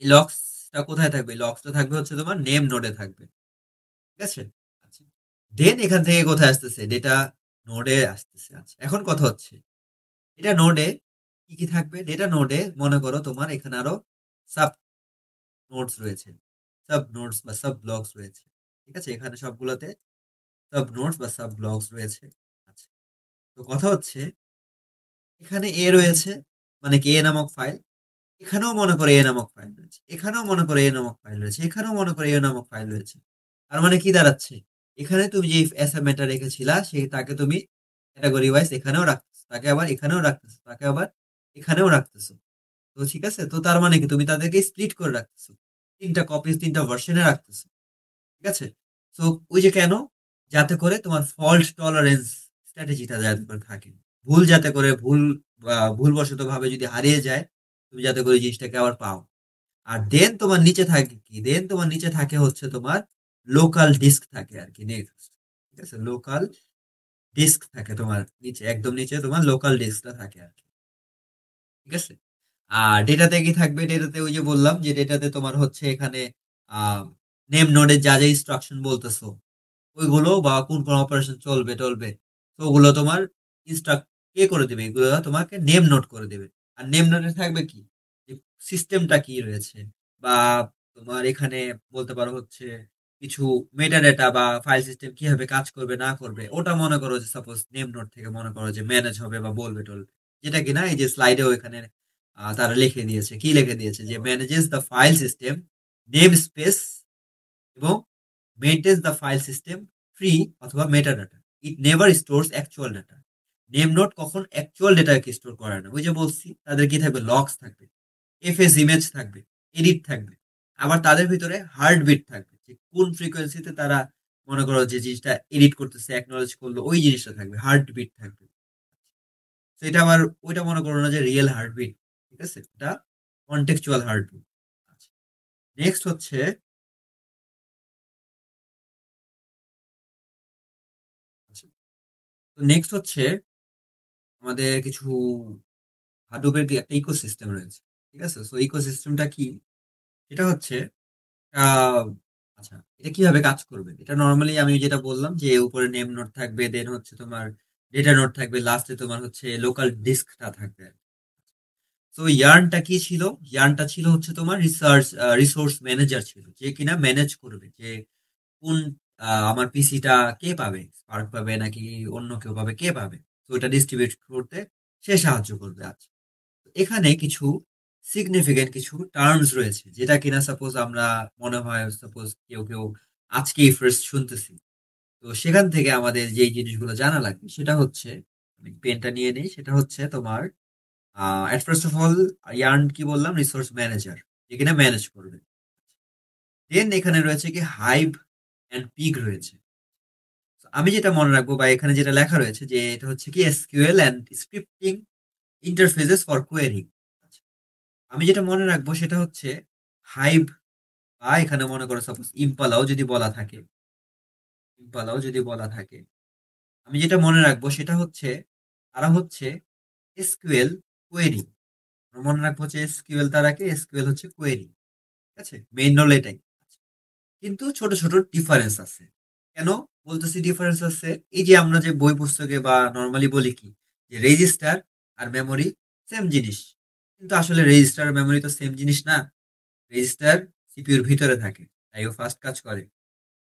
এই লগসটা কোথায় থাকবে? লগসটা থাকবে হচ্ছে তোমার নেম নোডে থাকবে। ঠিক আছে? আচ্ছা, দেন এখান থেকে কোথায় আসতেছে? ডেটা নোডে আসতেছে। আচ্ছা, এখন কথা হচ্ছে এটা নোডে কি কি থাকবে? ডেটা নোডে মনে করো তোমার এখানে আরো সাব নোডস রয়েছে, সাব নোডস বা সাব ব্লকস রয়েছে। ঠিক আছে? এখানে সবগুলোতে সাব নোডস বা সাব ব্লকস রয়েছে। আচ্ছা, তো কথা হচ্ছে এখানে এ রয়েছে, মানে কি এ নামক ফাইল, এখানেও মনে করে এ নামক ফাইল রয়েছে, এখানেও মনে করে এ নামক ফাইল রয়েছে, এখানেও মনে করে এ নামক ফাইল রয়েছে। তার মানে কি দাঁড়াচ্ছে? এখানে তুমি যে অ্যাসাইনমেন্টটা রেখেছিলা, সেই তাকে তুমি ক্যাটাগরি ওয়াইজ এখানেও রাখতেছো, তাকে আবার এখানেও রাখতেছো, তাকে আবার এখানেও রাখতেছো। তো ঠিক আছে, তো তার মানে কি তুমি তাদেরকে স্প্লিট করে রাখতেছো, তিনটা কপি তিনটা ভার্সনে রাখতেছো। ঠিক আছে? তো ওই যে কেন, যাতে করে তোমার ফল্ট টলারেন্স স্ট্র্যাটেজিটা যাতে করে থাকে, ভুল যাতে করে ভুলবশত ভাবে যদি হারিয়ে যায়, তুমি যাতে করে এই জিনিসটাকে আবার পাও। আর দেন তোমার নিচে থাকে কি? দেন তোমার নিচে থাকে হচ্ছে তোমার লোকাল ডিস্ক থাকে আর কি, নেক্সট। ঠিক আছে? লোকাল ডিস্ক থাকে তোমার নিচে, একদম নিচে তোমার লোকাল ডিস্কটা থাকে আর কি। ঠিক আছে? আর ডেটাতে কি থাকবে? ডেটাতে ওই যে বললাম যে ডেটাতে তোমার হচ্ছে এখানে নেম নোডের যা যা ইনস্ট্রাকশন বলতেছো, ওইগুলো বা কোন কোন অপারেশন চলবে টলবে, তো ওগুলো তোমার ইনস্ট্রাক্ট কে করে দেবে? এগুলো তোমাকে নেম নোট করে দেবে। আর নেম নোটে থাকবে কি, সিস্টেমটা কি রয়েছে, বা তোমার এখানে বলতে পারো হচ্ছে কিছু মেটা ডেটা বা ফাইল সিস্টেম কিভাবে কাজ করবে না করবে, ওটা মনে করো যে সাপোজ নেম নোট থেকে মনে করো যে ম্যানেজ হবে বা বলবে টলবে। যেটা কিনা এই যে স্লাইডেও এখানে তারা লিখে দিয়েছে, কি লিখে দিয়েছে যে manages the file system name space এবং maintains the file system tree অথবা meta data, it never stores actual data. Name node কখন অ্যাকচুয়াল ডেটাকে স্টোর করে না। ওই যে বলছি তাদের কি থাকবে? লগস থাকবে, এফএস ইমেজ থাকবে, এডিট থাকবে, আবার তাদের ভিতরে হার্টবিট থাকবে, যে কোন ফ্রিকোয়েন্সিতে তারা মনে করো যে জিনিসটা এডিট করতেছে, অ্যাকনোলেজ করলো, ওই জিনিসটা থাকবে, হার্টবিট থাকবে। তো এটা আবার ওইটা মনে করো না যে রিয়েল হার্টবিট। ঠিক আছে? এটা কন্টেক্সচুয়াল হার্টবিট। আচ্ছা, নেক্সট হচ্ছে, আচ্ছা, তো নেক্সট হচ্ছে আমাদের কিছু হাডুপের একটা ইকোসিস্টেম রয়েছে। ঠিক আছে? সো ইকোসিস্টেমটা কি? এটা হচ্ছে আহ, আচ্ছা, এটা কিভাবে কাজ করবে? এটা নরমালি আমি যেটা বললাম যে উপরে নেম নোড থাকবে, দেন হচ্ছে তোমার ডেটা নোড থাকবে, লাস্টে তোমার হচ্ছে লোকাল ডিস্কটা থাকবে। তো ইয়ার্নটা কি ছিল? ইয়ার্নটা ছিল হচ্ছে তোমার রিসোর্স ম্যানেজার ছিল। যে কিনা ম্যানেজ করবে যে কোন আমার পিসিটা কে পাবে? স্পার্ক পাবে নাকি অন্য কেউ পাবে? কে পাবে? তো এটা ডিস্ট্রিবিউট করতে সে সাহায্য করবে। আচ্ছা। এখানে কিছু সিগনিফিকেন্ট কিছু টার্মস রয়েছে যেটা কিনা সাপোজ আমরা মনে হয় সাপোজ কেউ আজকেই ফার্স্ট শুনতেছি। তো সেখান থেকে আমাদের যেই জিনিসগুলো জানা লাগবে সেটা হচ্ছে আমি পেনটা নিয়ে নেই সেটা হচ্ছে তোমার এট ফার্স্ট অফ অল ইয়ার্ন কি বললাম রিসোর্স ম্যানেজার যে কিনা ম্যানেজ করবে। দেন এখানে রয়েছে কি হাইভ অ্যান্ড পিগ রয়েছে। তো আমি যেটা মনে রাখবো বা এখানে যেটা লেখা রয়েছে যে এটা হচ্ছে কি SQL and scripting interfaces for কোয়েরিং। আমি যেটা মনে রাখবো সেটা হচ্ছে হাইভ বা এখানে মনে করো সাপোজ ইম্পালাও যদি বলা থাকে আমি যেটা মনে রাখবো সেটা হচ্ছে তারা হচ্ছে এসকিউএল কোয়েরি। মনে রাখবো হচ্ছে এসকিউএল তারা কি এসকিউএল হচ্ছে কোয়েরি। ঠিক আছে, মেইন রোল এটাই। কিন্তু ছোট ছোট ডিফারেন্স আছে। কেন বলতেছি ডিফারেন্স আছে? এই যে আমরা যে বই পুস্তকে বা নর্মালি বলি কি যে রেজিস্টার আর মেমোরি সেম জিনিস, কিন্তু আসলে রেজিস্টার আর মেমোরি তো সেম জিনিস না। রেজিস্টার সিপিইউর ভিতরে থাকে, তাই ও ফাস্ট কাজ করে।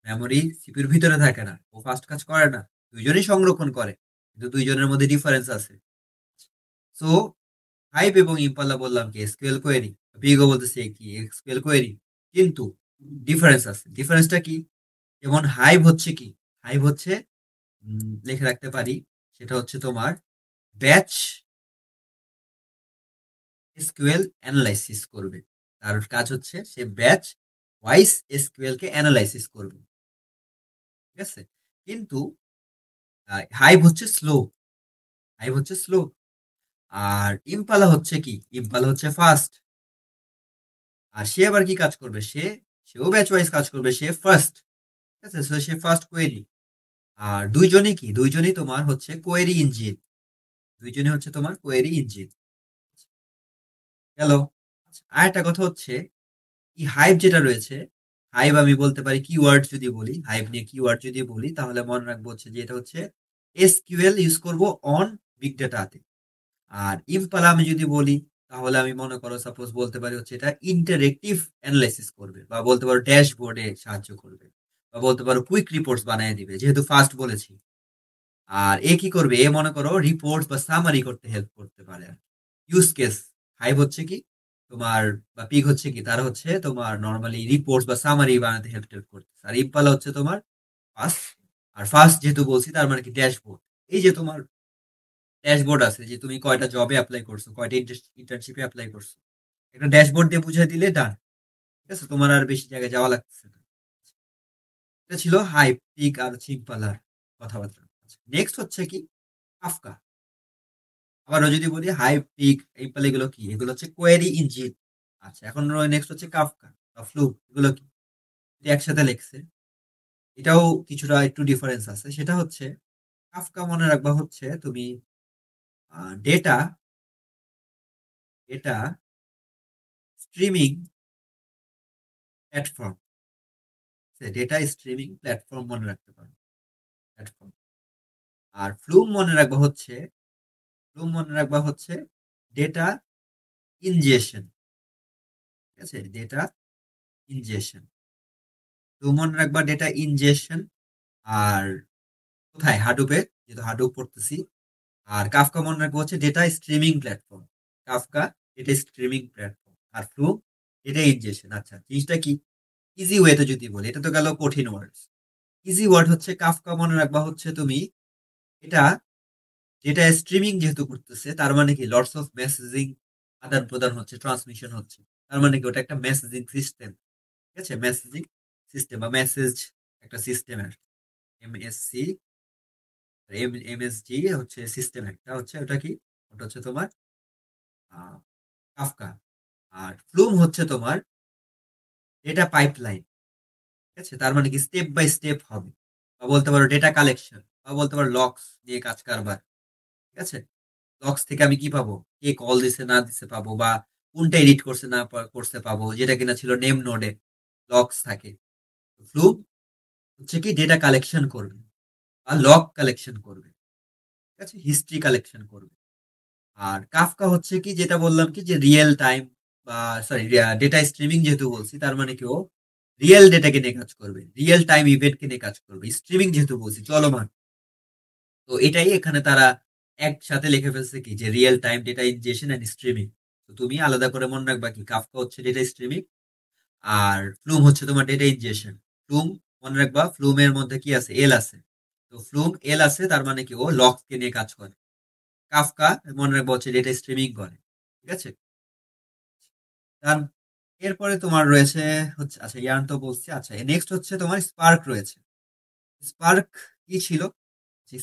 মেমোরি সিপিইউর ভিতরে থাকে না, ও ফাস্ট কাজ করে না। দুইজনেই সংরক্ষণ করে, কিন্তু দুইজনের মধ্যে ডিফারেন্স আছে। সো হাইপ এবং ইম্পালা বললাম কি এসকিউএল কোয়েরি, বিগো বলতেছে কি এসকিউএল কোয়েরি, কিন্তু ডিফারেন্স আছে। ডিফারেন্সটা কি? যেমন হাইভ হচ্ছে কি, হাইভ হচ্ছে লিখে রাখতে পারি সেটা হচ্ছে তোমার ব্যাচ এসকিউএল অ্যানালাইসিস করবে। তার কাজ হচ্ছে সে ব্যাচ ওয়াইজ এসকিউএল কে অ্যানালাইসিস করবে। ঠিক আছে, কিন্তু হাইভ হচ্ছে স্লো, হাইভ হচ্ছে স্লো। আর ইম্পালা হচ্ছে কি, ইম্পালা হচ্ছে ফাস্ট। আর সে আবার কি কাজ করবে, সেও ব্যাচ ওয়াইজ কাজ করবে, সে ফার্স্ট। ঠিক আছে, so সে ফার্স্ট কোয়েরি। আর দুইজনই কি, দুইজনই তোমার হচ্ছে কোয়েরি ইঞ্জিন, দুইজনই হচ্ছে তোমার কোয়েরি ইঞ্জিন। গেল। আর একটা কথা হচ্ছে এই হাইভ যেটা রয়েছে, হাইভ আমি বলতে পারি কিওয়ার্ড যদি বলি, হাইভ নিয়ে কিওয়ার্ড যদি বলি তাহলে মনে রাখবো হচ্ছে যে এটা হচ্ছে এসকিউএল ইউজ করব অন বিগ ডাটাতে। আর ইম্পালা আমি যদি বলি তাহলে আমি মনে করো সাপোজ বলতে পারি হচ্ছে এটা ইন্টারেক্টিভ অ্যানালাইসিস করবে, বা বলতে পারো ড্যাশবোর্ডে সাহায্য করবে, বা বলতে পারো কুইক রিপোর্টস বানিয়ে দিবে যেহেতু ফার্স্ট বলেছি। আর এ কি করবে, এ মনে করো রিপোর্টস বা সামারি করতে হেল্প করতে পারে। ইউজ কেস হাইভ হচ্ছে কি তোমার, বা পিক হচ্ছে কি তারা হচ্ছে তোমার নর্মালি রিপোর্টস বা সামারি বানাতে হেল্প টেল্প করতে। আর ইম্পালা হচ্ছে তোমার ফার্স্ট। আর ফার্স্ট যেহেতু বলছি তার মানে কি ড্যাশবোর্ড। এই যে তোমার ড্যাশবোর্ড আছে যে তুমি কয়টা জবে অ্যাপ্লাই করছো, কয়টা ইন্টার্নশিপে অ্যাপ্লাই করছো, একটা ড্যাশবোর্ড দিয়ে বুঝিয়ে দিলে ডান। ঠিক আছে, তোমার আর বেশি জায়গায় যাওয়া লাগতেছে না। এটা ছিল হাইপ পিক আর সিম্পলার কথাবার্তা। নেক্সট হচ্ছে কি কাফকা। আবারও যদি বলি হাইপ পিক ইম্পাল এগুলো কি, এগুলো হচ্ছে কোয়েরি ইঞ্জিন। আচ্ছা, এখন নেক্সট হচ্ছে কাফকা বা ফ্লুক, এগুলো কি? এটা একসাথে লেখছে, এটাও কিছুটা একটু ডিফারেন্স আছে। সেটা হচ্ছে কাফকা মনে রাখবা হচ্ছে তুমি ডেটা এটা streaming platform, data streaming platform মনে রাখতে পারো, প্ল্যাটফর্ম। আর ফ্লুম মনে রাখবা হচ্ছে ডেটা ইনজেশন। ঠিক আছে, ডেটা ইনজেশন, ফ্লুম মনে রাখবা ডেটা ইনজেশন। আর কোথায়, হাডুপে, যেহেতু হাডুপ পড়তেছি। আর কাফকা মনে রাখবো হচ্ছে data streaming platform, Kafka data streaming platform. আর ফ্লুম ডেটা ইনজেশন। আচ্ছা, জিনিসটা কি ইজি ওয়েতে যদি বলি, এটা তো গেল কঠিন ওয়ার্ড। ইজি ওয়ার্ড হচ্ছে কাফকা মনে রাখবা হচ্ছে তুমি এটা যেটা স্ট্রিমিং যেহেতু করতেছে তার মানে কি লটস অফ মেসেজিং আদান প্রদান হচ্ছে, ট্রান্সমিশন হচ্ছে। তার মানে কি ওটা একটা মেসেজিং সিস্টেম। ঠিক আছে, মেসেজিং সিস্টেম বা মেসেজ একটা সিস্টেমের এমএসসি এমএসজি হচ্ছে সিস্টেম একটা হচ্ছে, ওটা কি, ওটা হচ্ছে তোমার কাফকা। আর ফ্লুম হচ্ছে তোমার ডেটা পাইপলাইন। ঠিক আছে, তার মানে কি স্টেপ বাই স্টেপ হবে, বা বলতে পারো ডেটা কালেকশন, বা বলতে পারো লগস নিয়ে কাজ কারবার। ঠিক আছে, লগস থেকে আমি কি পাবো, কে কল দিছে না দিছে পাবো, বা কোনটা এডিট করছে না করছে পাবো, যেটা কিনা ছিল নেম নোডে লগস থাকে। ফ্লুম হচ্ছে কি ডেটা কালেকশন করবে বা লগ কালেকশন করবে, ঠিক আছে, হিস্ট্রি কালেকশন করবে। আর কাফকা হচ্ছে কি যেটা বললাম কি যে রিয়েল টাইম বা সরি ডেটা স্ট্রিমিং যেহেতু বলছি তার মানে কি ও রিয়েল ডেটাকে নিয়ে কাজ করবে, রিয়েল টাইম ইভেন্টকে নিয়ে কাজ করবে। স্ট্রিমিং যেহেতু বলছি চলমান, তো এটাই এখানে তারা একসাথে লিখে ফেলছে কি যে real time data injection and streaming. তো তুমি আলাদা করে মনে রাখবা কি কাফকা হচ্ছে ডেটা স্ট্রিমিং আর ফ্লুম হচ্ছে তোমার ডেটা ইনজেকশন। ফ্লুম মনে রাখবা ফ্লুমের মধ্যে কি আছে, এল আছে। তো ফ্লুম এল আছে তার মানে কি ও লককে নিয়ে কাজ করে। কাফকা মনে রাখবা হচ্ছে ডেটা স্ট্রিমিং করে, ঠিক আছে। তার এরপরে তোমার রয়েছে হচ্ছে, আচ্ছা ইয়ার্ন তো বলছি, আচ্ছা নেক্সট হচ্ছে তোমার স্পার্ক রয়েছে। স্পার্ক কি ছিল?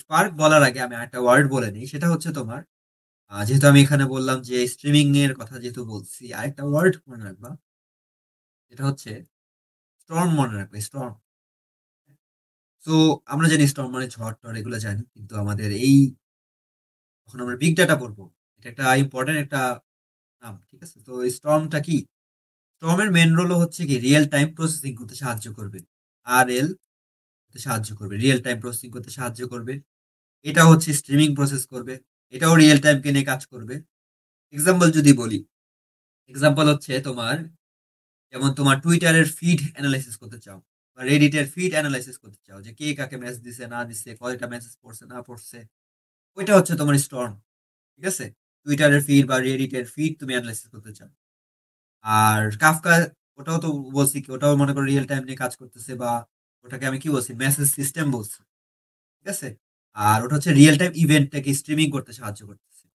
স্পার্ক বলার আগে আমি একটা ওয়ার্ড বলে নিই, সেটা হচ্ছে তোমার যেহেতু আমি এখানে বললাম যে স্ট্রিমিং এর কথা যেহেতু বলছি, আরেকটা ওয়ার্ড মনে রাখবা, এটা হচ্ছে স্টর্ম। মনে রাখবে স্টর্ম। তো আমরা জানি স্টর্ম মানে ঝড় টর এগুলো জানি, কিন্তু আমাদের এই যখন আমরা বিগ ডাটা পড়বো, এটা একটা ইম্পর্টেন্ট একটা নাম, ঠিক আছে। তো স্টর্মটা কি? স্টর্মের মেন রোল হচ্ছে কি রিয়েল টাইম প্রসেসিং করতে সাহায্য করবে। আর এল সাহায্য করবে, রিয়েল টাইম প্রসেসিং করতে সাহায্য করবে। এটা হচ্ছে স্ট্রিমিং প্রসেস করবে, এটাও রিয়েল টাইমকে নিয়ে কাজ করবে। এক্সাম্পল যদি বলি, এক্সাম্পল হচ্ছে তোমার যেমন তোমার টুইটারের ফিড অ্যানালাইসিস করতে চাও বা রেডিটের ফিড অ্যানালাইসিস করতে চাও যে কে কাকে মেসেজ দিছে না দিছে, কয়টা মেসেজ পড়ছে না পড়ছে, ওইটা হচ্ছে তোমার স্টর্ম, ঠিক আছে। টুইটারের ফিড বা রেডিটের ফিড তুমি অ্যানালাইসিস করতে চাও। আর কাফকা, ওটাও তো বলছি কি ওটাও মনে করো রিয়েল টাইম নিয়ে কাজ করতেছে, বা ওটাকে আমি কি বলছি মেসেজ সিস্টেম বলছি, ঠিক আছে। আর ওটা হচ্ছে রিয়েল টাইম ইভেন্টটাকে স্ট্রিমিং করতে সাহায্য করতেছে।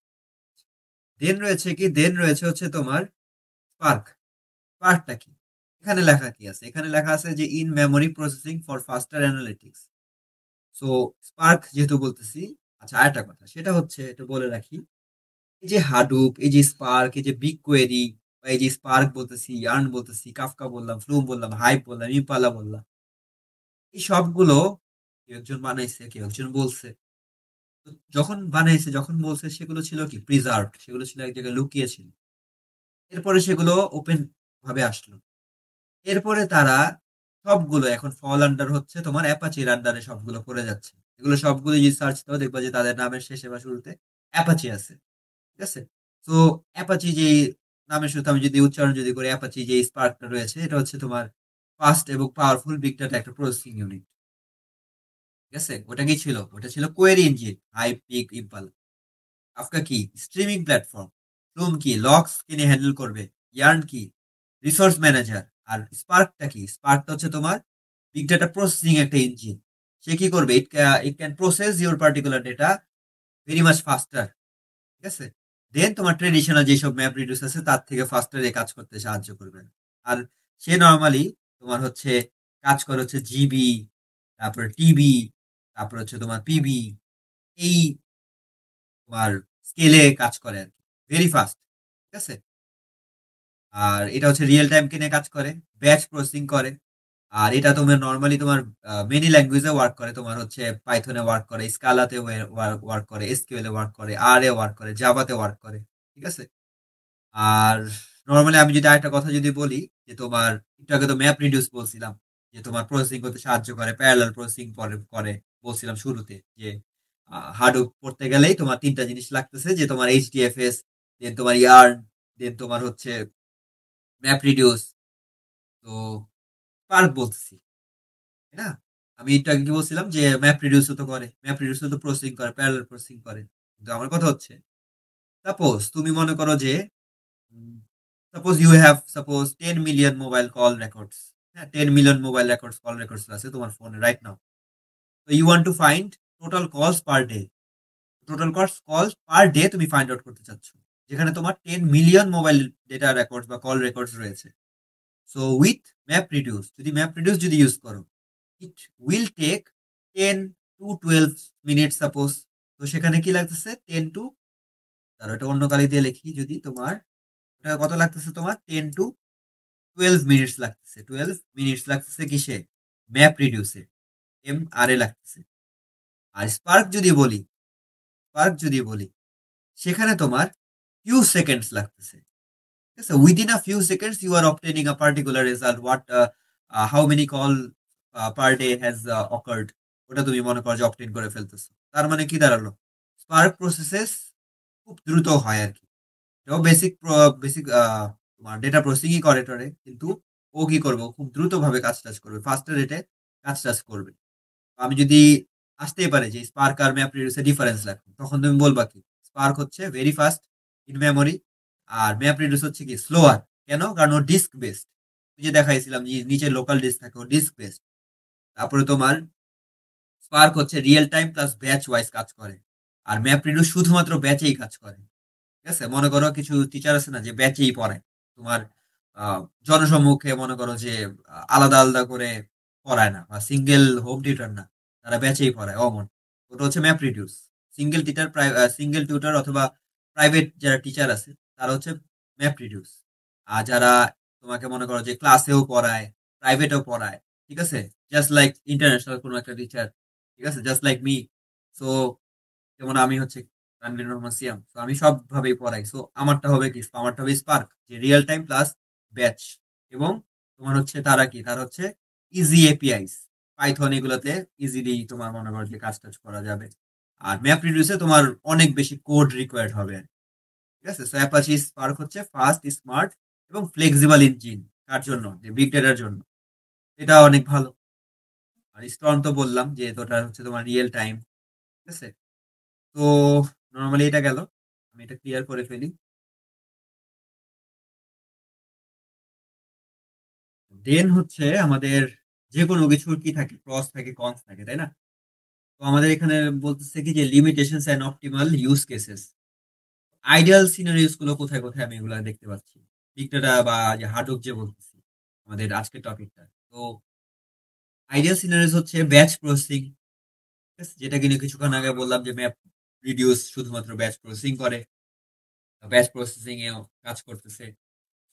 দেন রয়েছে কি, দেন রয়েছে হচ্ছে তোমার স্পার্ক। স্পার্কটা কি? এখানে লেখা কি আছে? এখানে লেখা আছে যে in memory processing for ফাস্টার analytics. So spark যেহেতু বলতেছি, আচ্ছা আরেকটা কথা সেটা হচ্ছে এটা বলে রাখি, এই যে হাডুপ, এই যে স্পার্ক, এই যে বিগ কোয়েরি, বা এই যে স্পার্ক বলতেছি, ইয়ার্ন বলতেছি, কাফকা বললাম, ফ্লুম বললাম, হাইপ বললাম, ইম্পালা বললাম, এই সবগুলো কেউ একজন বানাইছে, কেউ একজন বলছে। তো যখন বানাইছে, যখন বলছে, সেগুলো ছিল কি প্রিজার্ভড, সেগুলো ছিল এক জায়গায় লুকিয়ে ছিল। এরপরে সেগুলো ওপেন ভাবে আসলো। এরপরে তারা সবগুলো এখন ফল আন্ডার হচ্ছে তোমার অ্যাপাচির আন্ডারে সবগুলো করে যাচ্ছে। এগুলো সবগুলো যদি সার্চ দাও দেখবা যে তাদের নামের শেষে বা শুরুতে অ্যাপাচি আছে, ঠিক আছে। তো অ্যাপাচি যে নামের শুরুতে আমি যদি উচ্চারণ যদি করি, অ্যাপাচি যে স্পার্কটা রয়েছে এটা হচ্ছে তোমার ফাস্ট এবং পাওয়ারফুল বিগ ডাটা একটা প্রসেসিং ইউনিট, ঠিক আছে। ওটা কি ছিল? ওটা ছিল query engine, Hive, Pig, Impala. Kafka কি? Streaming platform. ফ্লুম কি? লক্স কিনে হ্যান্ডেল করবে। ইয়ার্ন কি? Resource manager. আর স্পার্কটা কি? স্পার্কটা হচ্ছে তোমার বিগ ডাটা প্রসেসিং একটা ইঞ্জিন। সে কি করবে? It can process your particular data very much ফাস্টার, ঠিক আছে। দেন তোমার ট্রেডিশনাল যেসব ম্যাপ রিডিউস আছে তার থেকে ফাস্টারে কাজ করতে সাহায্য করবে। আর সে নর্মালি তোমার হচ্ছে কাজ করে হচ্ছে জিবি, তারপর টিবি, তারপর হচ্ছে তোমার পিবি, এই তোমার স্কেলে কাজ করে আর কি, ভেরি ফাস্ট, ঠিক আছে। আর এটা হচ্ছে রিয়েল টাইম কিনে কাজ করে, ব্যাচ প্রসেসিং করে। আর এটা তোমার নর্মালি তোমার মেনি ল্যাঙ্গুয়েজে ওয়ার্ক করে, তোমার হচ্ছে পাইথনে ওয়ার্ক করে, স্কালাতে ওয়ার্ক করে, এসকিউএল এ ওয়ার্ক করে, আর এ ওয়ার্ক করে, জাভাতে ওয়ার্ক করে, ঠিক আছে। আর নর্মালি আমি যদি আরেকটা কথা যদি বলি, যে তোমার একটু আগে তো ম্যাপ রিডিউস বলছিলাম, যে তোমার প্রসেসিং করতে সাহায্য করে, প্যারালাল প্রসেসিং করে বলছিলাম শুরুতে, যে হাডুপ পড়তে গেলেই তোমার তিনটা জিনিস লাগতেছে, যে তোমার এইচডিএফএস, দেন তোমার ইয়ার্ন, দেন তোমার হচ্ছে ম্যাপ রিডিউস। তো পার্ক বলতেছি, তাই না? আমি একটু আগে কি বলছিলাম যে ম্যাপ রিডিউসও তো করে, ম্যাপ রিডিউসও তো প্রসেসিং করে, প্যারালাল প্রসেসিং করে। কিন্তু আমার কথা হচ্ছে, সাপোজ তুমি মনে করো যে suppose you have suppose 10 million mobile call records, হ্যাঁ 10 million mobile records, call records আছে তোমার ফোনে রাইট নাও। তো you want to find total calls per day. Total calls per day তুমি ফাইন্ড আউট করতে চাচ্ছ, যেখানে তোমার 10 মিলিয়ন মোবাইল ডেটা রেকর্ডস বা কল রেকর্ডস রয়েছে। সো উইথ ম্যাপ রিডিউস, যদি ম্যাপ রিডিউস যদি ইউজ করো, it will take 10 to 12 minute suppose. তো সেখানে কি লাগতেছে 10 টু, তার এটা অন্য কালি দিয়ে লিখি যদি তোমার, ওটা কত লাগতেছে তোমার 10 to 12 মিনিটস লাগতেছে, 12 মিনিটস লাগতেছে কিসে? ম্যাপ রিডিউসে, MRA লাগতেছে। আর স্পার্ক যদি বলি, স্পার্ক যদি বলি, সেখানে তোমার ফিউ সেকেন্ডস লাগতেছে, ঠিক আছে। Within a few seconds you are obtaining a particular result, what how many call per day has occurred, ওটা তুমি মনে করো যে অপটেন করে ফেলতেছো। তার মানে কি দাঁড়ালো, স্পার্ক প্রসেসেস খুব দ্রুত হয় আর কি। এটাও বেসিক বেসিক তোমার ডেটা প্রসেসিংই করে টরে, কিন্তু ও কি করবে, ও খুব দ্রুত ভাবে কাজ টাজ করবে, ফাস্টার রেটে কাজ টাজ করবে। আমি যদি আসতেই পারে যে স্পার্ক আর ম্যাপ রিডিউসে ডিফারেন্স রাখবো, তখন তুমি বলবা কি স্পার্ক হচ্ছে ভেরি ফাস্ট ইন মেমোরি, আর ম্যাপ রিডিউস হচ্ছে কি স্লোয়ার। কেন? কারণ ও ডিস্ক বেসড। তুই যে দেখাইছিলাম যে নিচে লোকাল ডিস্ক থাকে, ও ডিস্ক বেসড। তারপরে তোমার স্পার্ক হচ্ছে real time plus batch wise কাজ করে, আর ম্যাপ রিডিউস শুধুমাত্র ব্যাচেই কাজ করে। ঠিক আছে, মনে করো কিছু টিচার আছে না যে ব্যাচেই পড়ায়, তোমার জনসম্মুখে মনে করো যে আলাদা আলাদা করে পড়ায় না, বা সিঙ্গেল হোম টিউটার না, তারা ব্যাচেই পড়ায় অমন। ওটা হচ্ছে map reduce. Single teacher, single tutor অথবা প্রাইভেট যারা টিচার আছে তারা হচ্ছে ম্যাপ রিডিউস। আর যারা তোমাকে মনে করো যে ক্লাসেও পড়ায়, প্রাইভেটেও পড়ায়, ঠিক আছে, জাস্ট লাইক ইন্টারন্যাশনাল কোনো একটা টিচার, ঠিক আছে, জাস্ট লাইক মি। সো যেমন আমি হচ্ছে তানভীর রহমান সিয়াম, তো আমি সব ভাবেই পড়াই। সো আমারটা হবে কি, আমারটা হবে স্পার্ক, যে রিয়েল টাইম প্লাস ব্যাচ। এবং তোমার হচ্ছে তারা কি, তারা হচ্ছে ইজি এপিআইস, পাইথন এগুলোতে ইজিলি তোমার মনে করো যে কাজ টাজ করা যাবে। আর ম্যাপ রিডিউসে তোমার অনেক বেশি কোড রিকোয়ার্ড হবে। ঠিক আছে, সো অ্যাপাচি স্পার্ক হচ্ছে ফাস্ট, স্মার্ট এবং ফ্লেক্সিবল ইঞ্জিন। কার জন্য? যে বিগ ডেটার জন্য। এটা অনেক ভালো। আর স্টর্ম তো বললাম যে ওটা হচ্ছে তোমার রিয়েল টাইম। ঠিক আছে, তো নর্মালি এটা গেল, আমি এটা ক্লিয়ার করে ফেলি। দেন হচ্ছে আমাদের যে কোনো কিছুর কি থাকে, প্রস থাকে, কনস থাকে, তাই না? তো আমাদের এখানে বলতেছে কি যে limitations and optimal use cases. Ideal scenarios গুলো কোথায় কোথায় আমি এগুলো দেখতে পাচ্ছি? বিগ ডাটা বা যে হাডুপ যে বলতেছি আমাদের আজকের টপিকটা, তো আইডিয়াল সিনারিওস হচ্ছে ব্যাচ প্রসেসিং। যেটা কিনা কিছুক্ষণ আগে বললাম যে ম্যাপ রিডিউস শুধুমাত্র ব্যাচ প্রসেসিং করে, ব্যাচ প্রসেসিং এও কাজ করতেছে।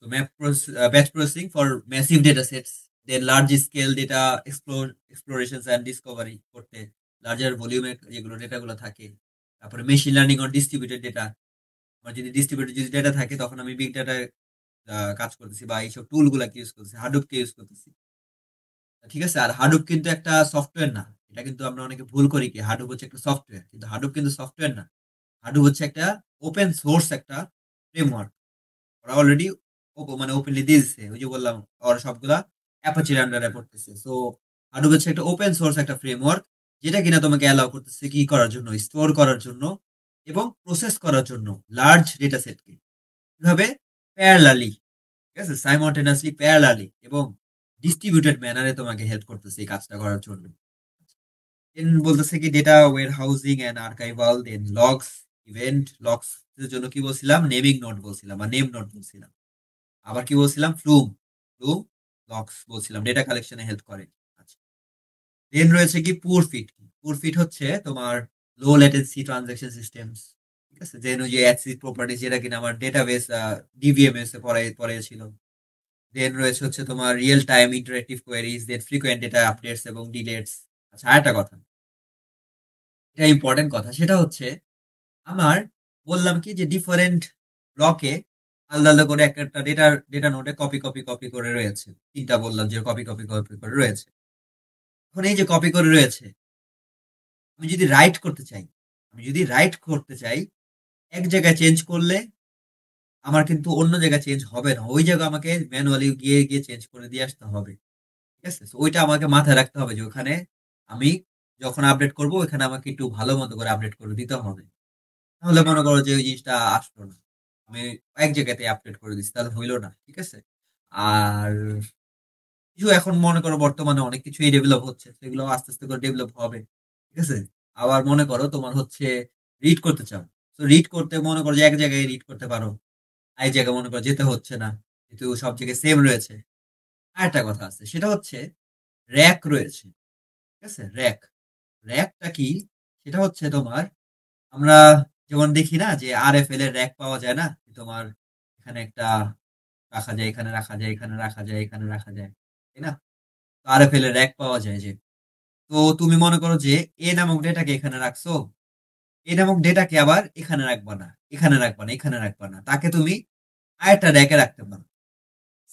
So batch processing for massive data sets, then large scale data explorations and discovery করতে larger volume যেগুলো ডেটা গুলো থাকে। তারপরে machine learning on distributed data, আমার যদি ডিস্ট্রিবিউটেড যদি ডেটা থাকে তখন আমি বিগ ডেটা কাজ করতেছি, বা এইসব টুল গুলাকে ইউজ করতেছি, হাডুপ কে ইউজ করতেছি। ঠিক আছে, আর হাডুপ কিন্তু একটা সফটওয়্যার না। এটা কিন্তু আমরা অনেকে ভুল করি কি হাডুপ হচ্ছে একটা সফটওয়্যার, কিন্তু হাডুপ কিন্তু সফটওয়্যার না। হাডুপ হচ্ছে একটা ওপেন সোর্স একটা ফ্রেমওয়ার্ক। ওরা অলরেডি মানে ওপেনলি দিয়ে দিচ্ছে, ওই যে বললাম ওরা সবগুলা অ্যাপাচির আন্ডারে পড়তেছে। সো হাডুপ হচ্ছে একটা ওপেন সোর্স একটা ফ্রেমওয়ার্ক, যেটা কিনা তোমাকে অ্যালাউ করতেছে কি করার জন্য, স্টোর করার জন্য এবং প্রসেস করার জন্য লার্জ ডেটা সেটকে কিভাবে প্যারালালি, ঠিক আছে, সাইমultaneously প্যারালালি এবং ডিস্ট্রিবিউটেড ম্যানারে তোমাকে হেল্প করতেছে এই কাজটা করার জন্য। দেন বলতেছে কি data warehousing and archival, then logs, event logs এর জন্য কি বলছিলাম, নেমিং নোট বলছিলাম বা নেম নোট বলছিলাম। আবার কি বলছিলাম, ফ্লুম, ফ্লুম লক্স বলছিলাম, ডেটা কালেকশনে হেল্প করে। আচ্ছা, দেন রয়েছে কি পুর ফিট। পুর ফিট হচ্ছে তোমার লো লেটেন্সি ট্রানজাকশন সিস্টেমস। ঠিক আছে, দেন ওই যে অ্যাক্সিস প্রপার্টিজ, যেটা কিনা আমার ডেটাবেস ডিভিএমএস এ পড়াইছিল। দেন রয়েছে হচ্ছে তোমার রিয়েল টাইম ইন্টারেক্টিভ কোয়েরিজ, দেন ফ্রিকোয়েন্ট ডেটা আপডেটস এবং ডিলেটস। আচ্ছা, আরেকটা কথা, এটা ইম্পর্টেন্ট কথা, সেটা হচ্ছে আমার বললাম কি যে ডিফারেন্ট ব্লকে আলাদা আলাদা করে একটা একটা ডেটা ডেটা নোটে কপি কপি কপি করে রয়েছে। তিনটা বললাম যে কপি কপি কপি করে রয়েছে। এখন এই যে কপি করে রয়েছে, আমি যদি রাইট করতে চাই, আমি যদি রাইট করতে চাই, এক জায়গায় চেঞ্জ করলে আমার কিন্তু অন্য জায়গায় চেঞ্জ হবে না, ওই জায়গা আমাকে ম্যানুয়ালি গিয়ে গিয়ে চেঞ্জ করে দিয়ে আসতে হবে। ঠিক আছে, তো ওইটা আমাকে মাথায় রাখতে হবে যে ওখানে আমি যখন আপডেট করব ওখানে আমাকে একটু ভালো মতো করে আপডেট করে দিতে হবে। তাহলে মনে করো যে ওই জিনিসটা আসলো না, আমি এক জায়গাতে আপডেট করে দিচ্ছি, তাহলে হইলো না। ঠিক আছে, আর কিছু এখন মনে করো বর্তমানে অনেক কিছুই ডেভেলপ হচ্ছে, সেগুলো আস্তে আস্তে করে ডেভেলপ হবে। ঠিক আছে, আবার মনে করো তোমার হচ্ছে রিড করতে চাও, তো রিড করতে মনে করো যে এক জায়গায় রিড করতে পারো, এক জায়গায় মনে করো যেতে হচ্ছে না, কিন্তু সব জায়গায় সেম রয়েছে। আর একটা কথা আছে, সেটা হচ্ছে র্যাক রয়েছে। ঠিক আছে, র্যাক, র্যাকটা কি? সেটা হচ্ছে তোমার, আমরা যেমন দেখি না যে আরএফএল এর র্যাক পাওয়া যায় না, তোমার এখানে একটা রাখা যায়, এখানে রাখা যায়, এখানে রাখা যায়, এখানে রাখা যায়, তাই না? আরএফএল এর র্যাক পাওয়া যায় যে, তো তুমি মনে করো যে এ নামক ডেটাকে এখানে রাখছো, এ নামক ডেটাকে আবার এখানে রাখবা না, এখানে রাখবা না, এখানে রাখবা না, তাকে তুমি আরেকটা র্যাকে রাখতে পারো,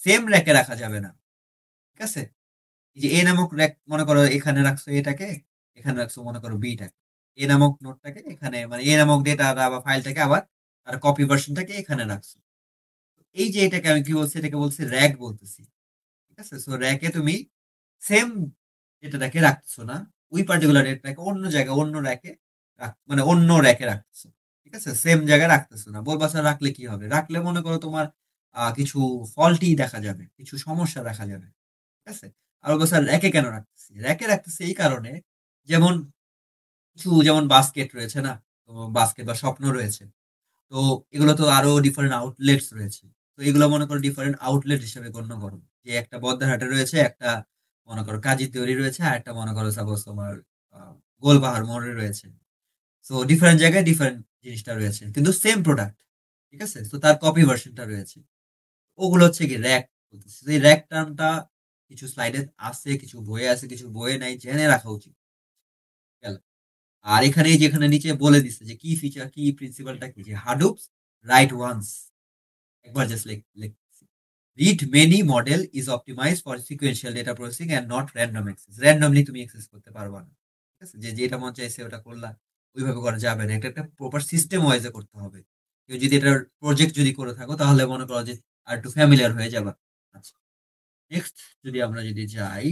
সেম র্যাকে রাখা যাবে না। ঠিক আছে, এই যে এ নামক র্যাক মনে করো এখানে রাখছো এটাকে, এখানে রাখছো মনে করো বিটাকে, এ নামক নোটটাকে এখানে, মানে এ নামক ডেটা বা ফাইলটাকে আবার আর কপি ভার্সনটাকে এখানে রাখছো। এই যে এটাকে আমি কি বলছি, এটাকে বলছি র্যাক বলতেছি। ঠিক আছে, সো র্যাকে তুমি সেম ডেটাটাকে রাখছো না, ওই পার্টিকুলার ডেটাটাকে অন্য জায়গায় অন্য র্যাকে, মানে অন্য র্যাকে রাখতেছো। ঠিক আছে, সেম জায়গায় রাখতেছো না। বলবা স্যার রাখলে কি হবে? রাখলে মনে করো তোমার কিছু ফল্টি দেখা যাবে, কিছু সমস্যা দেখা যাবে। ঠিক আছে, আর বলবো স্যার র্যাকে কেন রাখতেছি? র্যাকে রাখতেছি এই কারণে, যেমন কিছু যেমন বাস্কেট রয়েছে না, তো বাস্কেট বা স্বপ্ন রয়েছে, তো এগুলো তো আরো ডিফারেন্ট আউটলেটস রয়েছে। তো এগুলো মনে করো ডিফারেন্ট আউটলেট হিসেবে গণ্য করো, যে একটা বদ্দারহাটে রয়েছে, একটা মনে করো কাজী তৈরি রয়েছে, আর একটা মনে করো সাপোজ তোমার আহ, গোলপাহাড় মোড়ে রয়েছে। সো ডিফারেন্ট জায়গায় ডিফারেন্ট জিনিসটা রয়েছে, কিন্তু সেম প্রোডাক্ট। ঠিক আছে, তো তার কপি ভার্সনটা রয়েছে। ওগুলো হচ্ছে কি র্যাক বলতেছে। এই র্যাক টার্মটা কিছু স্লাইডে আছে, কিছু বইয়ে আছে, কিছু বইয়ে নাই, জেনে রাখা উচিত। গেল। আর এখানে যেখানে নিচে বলে দিচ্ছে যে কি ফিচার, কি প্রিন্সিপালটা কি, যে হাডুপ রাইট ওয়ান্স, একবার জাস্ট লিখছি, read many model is optimise for sequential data processing and not random access. Randomly তুমি অ্যাক্সেস করতে পারবা না। ঠিক আছে, যে যেটা মন চাইছে ওটা করলা, ওইভাবে করা যাবে না। এটা একটা প্রপার সিস্টেম ওয়াইজে করতে হবে। কেউ যদি এটার প্রজেক্ট যদি করে থাকো তাহলে মনে করো যে আর একটু ফ্যামিলিয়ার হয়ে যাবা। আচ্ছা, নেক্সট যদি আমরা যদি যাই,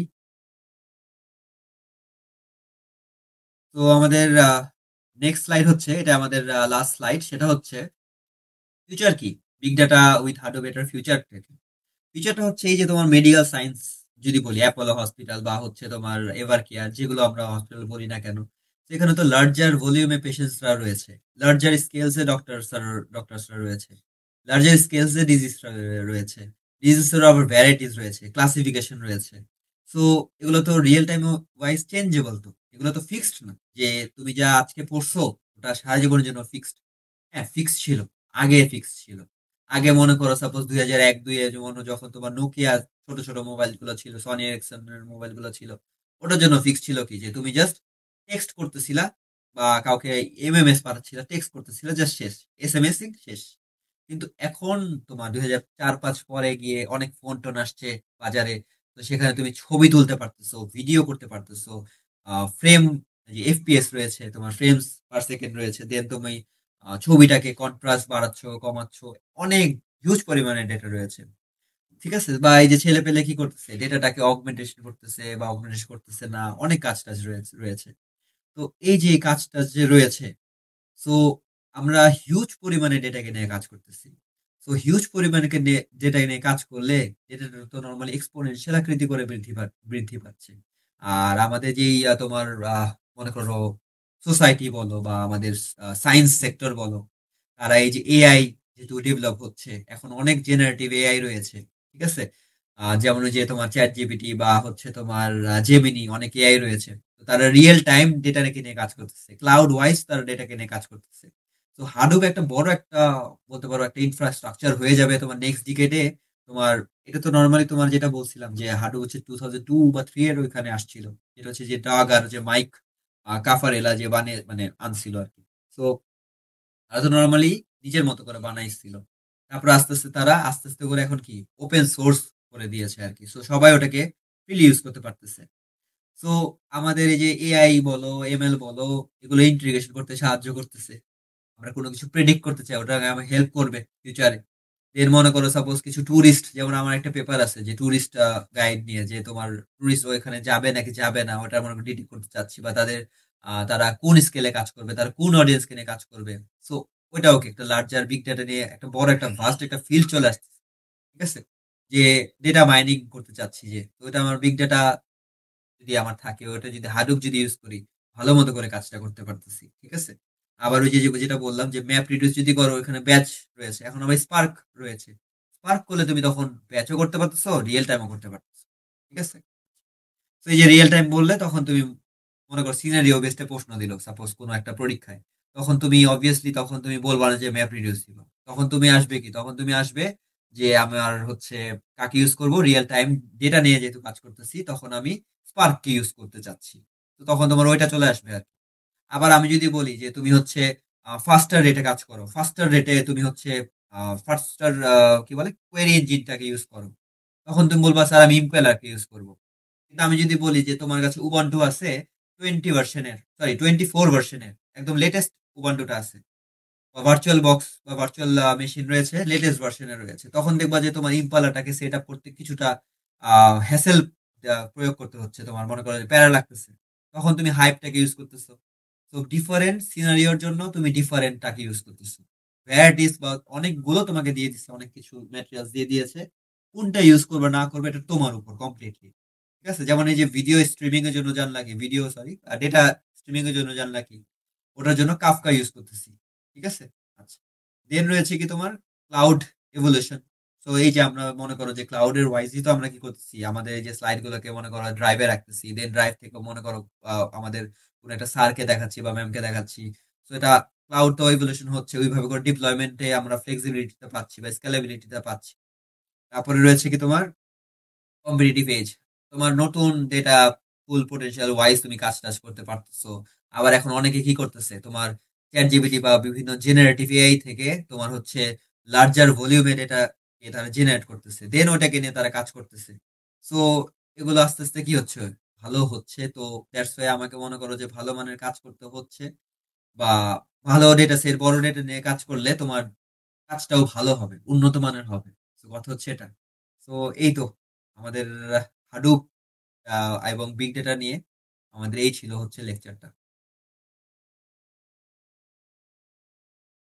তো আমাদের নেক্সট স্লাইড হচ্ছে, এটা আমাদের লাস্ট স্লাইড, সেটা হচ্ছে ফিউচার কি, big data with hardware better future. ফিচারটা হচ্ছে এই যে তোমার মেডিকেল সায়েন্স যদি বলি, অ্যাপোলো হসপিটাল বা হচ্ছে তোমার এভার কেয়ার, যেগুলো আমরা হসপিটাল বলি না কেন, সেখানে তো লার্জার ভলিউমে পেশেন্টসরা রয়েছে, লার্জার স্কেলসে ডক্টরসরা রয়েছে, লার্জার স্কেলসে ডিজিজরা রয়েছে, ডিজিজের আবার ভ্যারাইটিস রয়েছে, ক্লাসিফিকেশন রয়েছে। সো এগুলো তো রিয়েল টাইম ওয়াইজ চেঞ্জেবল, তো এগুলো তো ফিক্সড না যে তুমি যা আজকে পড়ছো ওটা সারা জীবনের জন্য ফিক্সড। হ্যাঁ, ফিক্স ছিল, আগে ফিক্স ছিল। আগে মনে করো সাপোজ 2001-2 যেমন যখন তোমার নোকিয়া ছোট ছোট মোবাইল গুলো ছিল, সনি এরিকসনের মোবাইল গুলো ছিল, ওটার জন্য ফিক্স ছিল কি, যে তুমি জাস্ট টেক্সট করতেছিলা বা কাউকে এমএমএস পাঠাচ্ছিলা, টেক্সট করতেছিলা, জাস্ট শেষ, এসএমএসিং শেষ। কিন্তু এখন তোমার 2004-5 পরে গিয়ে অনেক ফোন টোন আসছে বাজারে, তো সেখানে তুমি ছবি তুলতে পারতেছো, ভিডিও করতে পারতেছো, ফ্রেম, যে এফপিএস রয়েছে, তোমার ফ্রেমস পার সেকেন্ড রয়েছে, দেন তুমি ছবিটাকে কন্ট্রাস্ট বাড়াচ্ছ, কমাচ্ছ, অনেক হিউজ পরিমাণে ডেটা রয়েছে। ঠিক আছে, বা এই যে ছেলে পেলে কি করতেছে, ডেটাটাকে অগমেন্টেশন করতেছে বা অগমেন্টেশন করতেছে না, অনেক কাজ টাজ রয়েছে। তো এই যে এই কাজ টাজ যে রয়েছে, সো আমরা হিউজ পরিমাণে ডেটাকে নিয়ে কাজ করতেছি। সো হিউজ পরিমাণে ডেটা নিয়ে কাজ করলে ডেটাটা তো নর্মালি এক্সপোনেনশিয়াল আকৃতি করে বৃদ্ধি পাচ্ছে। আর আমাদের যেই তোমার মনে করো সোসাইটি বলো বা আমাদের সায়েন্স সেক্টর বলো, তারা এই যে এআই যেহেতু ডেভেলপ হচ্ছে, এখন অনেক জেনারেটিভ এআই রয়েছে। ঠিক আছে, যেমন ওই যে তোমার চ্যাট জিপিটি বা হচ্ছে তোমার জেমিনি, অনেক এআই রয়েছে। তো তারা রিয়েল টাইম ডেটা রেখে নিয়ে কাজ করতেছে, ক্লাউড ওয়াইজ তারা ডেটাকে নিয়ে কাজ করতেছে। তো হাডুপ একটা বড় একটা, বলতে পারো একটা ইনফ্রাস্ট্রাকচার হয়ে যাবে তোমার নেক্সট ডিকেডে। তোমার এটা তো নর্মালি তোমার যেটা বলছিলাম যে হাডুপ হচ্ছে 2002 বা 2003 এর ওইখানে আসছিল, যেটা হচ্ছে যে ডাগ আর যে মাইক কাফারেলা যে মানে আনছিল আর কি। তো তারা তো নর্মালি নিজের মতো করে বানাইছিল, তারপর আস্তে আস্তে তারা আস্তে আস্তে করে এখন কি ওপেন সোর্স করে দিয়েছে আর কি, সো সবাই ওটাকে ফ্রিলি ইউজ করতে পারতেছে। সো আমাদের এই যে এআই বলো, এমএল বলো, এগুলো ইন্টিগ্রেশন করতে সাহায্য করতেছে। আমরা কোনো কিছু প্রেডিক্ট করতে চাই, ওটা আমাকে হেল্প করবে ফিউচারে। এর মনে করো সাপোজ কিছু ট্যুরিস্ট, যেমন আমার একটা পেপার আছে যে ট্যুরিস্ট গাইড নিয়ে, যে তোমার ট্যুরিস্ট ওইখানে যাবে নাকি যাবে না, ওটা মনে করো ডিটেক্ট করতে চাচ্ছি, বা তাদের তারা কোন স্কেলে কাজ করবে, তারা কোন অডিয়েন্সকে নিয়ে কাজ করবে। সো ওইটা ওকে একটা লার্জার বিগ ডেটা নিয়ে একটা বড় একটা ভাস্ট একটা ফিল্ড চলে আসছে। ঠিক আছে, যে ডেটা মাইনিং করতে চাচ্ছি, যে তো ওটা আমার বিগ ডেটা যদি আমার থাকে, ওটা যদি হাডুপ যদি ইউজ করি, ভালো মতো করে কাজটা করতে পারতেছি। ঠিক আছে, আবার ওই যে যেটা বললাম যে ম্যাপ রিডিউস যদি করো, ওখানে ব্যাচ রয়েছে, এখন আবার স্পার্ক রয়েছে। স্পার্ক করলে তুমি তখন ব্যাচও করতে পারতেছো, রিয়েল টাইমও করতে পারতেছো। ঠিক আছে, তো এই যে রিয়েল টাইম বললে তখন তুমি মনে করো সিনারিও বেসডে প্রশ্ন দিল সাপোজ কোনো একটা পরীক্ষায়, তখন তুমি অবভিয়াসলি তখন তুমি বলবা না যে ম্যাপ রিডিউস দিবা, তখন তুমি আসবে কি, তখন তুমি আসবে যে আমার হচ্ছে কাকে ইউজ করব, রিয়েল টাইম ডেটা নিয়ে যেহেতু কাজ করতেছি, তখন আমি স্পার্ককে ইউজ করতে চাচ্ছি। তো তখন তোমার ওইটা চলে আসবে আর কি। আবার আমি যদি বলি যে তুমি হচ্ছে ফাস্টার রেটে কাজ করো, ফাস্টার রেটে তুমি হচ্ছে ফাস্টার কি বলে কোয়েরি ইঞ্জিনটাকে ইউজ করো, তখন তুমি বলবা স্যার আমি ইম্পেলারকে ইউজ করবো। কিন্তু আমি যদি বলি যে তোমার কাছে উবান্টু আছে 24 ভার্সনের, একদম লেটেস্ট উবান্টুটা আছে, বা ভার্চুয়াল বক্স বা ভার্চুয়াল মেশিন রয়েছে, লেটেস্ট ভার্সনে রয়েছে, তখন দেখবা যে তোমার ইম্পালাটাকে সেট আপ করতে কিছুটা হ্যাসেল প্রয়োগ করতে হচ্ছে, তোমার মনে করো যে প্যারা লাগতেছে, তখন তুমি হাইপটাকে ইউজ করতেছো। তো ডিফারেন্ট সিনারিওর জন্য তুমি ডিফারেন্টটাকে ইউজ করতেছো। ভ্যারাইটিস বা অনেকগুলো তোমাকে দিয়ে দিচ্ছে, অনেক কিছু ম্যাটেরিয়ালস দিয়ে দিয়েছে, কোনটা ইউজ করবে না করবে এটা তোমার উপর কমপ্লিটলি। ঠিক আছে, যেমন এই যে ভিডিও স্ট্রিমিং এর জন্য জান লাগে, ভিডিও সরি ডেটা স্ট্রিমিং এর জন্য জান লাগে, ওটার জন্য কাফকা ইউজ করতেছি। ঠিক আছে। আচ্ছা, দেন রয়েছে কি তোমার ক্লাউড এভলিউশন। তো এই যে আমরা মনে করো যে ক্লাউডের ওয়াইজই তো আমরা কি করতেছি, আমাদের এই যে স্লাইড গুলোকে মনে করো ড্রাইভে রাখতেছি, দেন ড্রাইভ থেকে মনে করো আমাদের কোনো একটা স্যারকে দেখাচ্ছি বা ম্যামকে দেখাচ্ছি। তো এটা ক্লাউড তো এভলিউশন হচ্ছে, ওইভাবে করে ডিপ্লয়মেন্টে আমরা ফ্লেক্সিবিলিটিটা পাচ্ছি বা স্কেলেবিলিটিটা পাচ্ছি। তারপরে রয়েছে কি তোমার কম্পিটিটিভ এজ, তোমার নতুন ডেটা ফুল পোটেনশিয়াল ওয়াইজ তুমি কাজ টাজ করতে পারতেছো। আবার এখন অনেকে কি করতেছে, তোমার চ্যাট জিপিটি বা বিভিন্ন জেনারেটিভ এআই থেকে তোমার হচ্ছে লার্জার ভলিউমে ডেটা তারা জেনারেট করতেছে, দেন ওটাকে নিয়ে তারা কাজ করতেছে। সো এগুলো আস্তে আস্তে কি হচ্ছে, ভালো হচ্ছে। তো দ্যাটস ওয়াই আমাকে মনে করো যে ভালো মানের কাজ করতে হচ্ছে, বা ভালো ডেটা সেট বড় ডেটা নিয়ে কাজ করলে তোমার কাজটাও ভালো হবে, উন্নত মানের হবে। তো কথা হচ্ছে এটা। তো এই তো আমাদের হাডুপ এবং বিগ ডেটা নিয়ে আমাদের এই ছিল হচ্ছে লেকচারটা।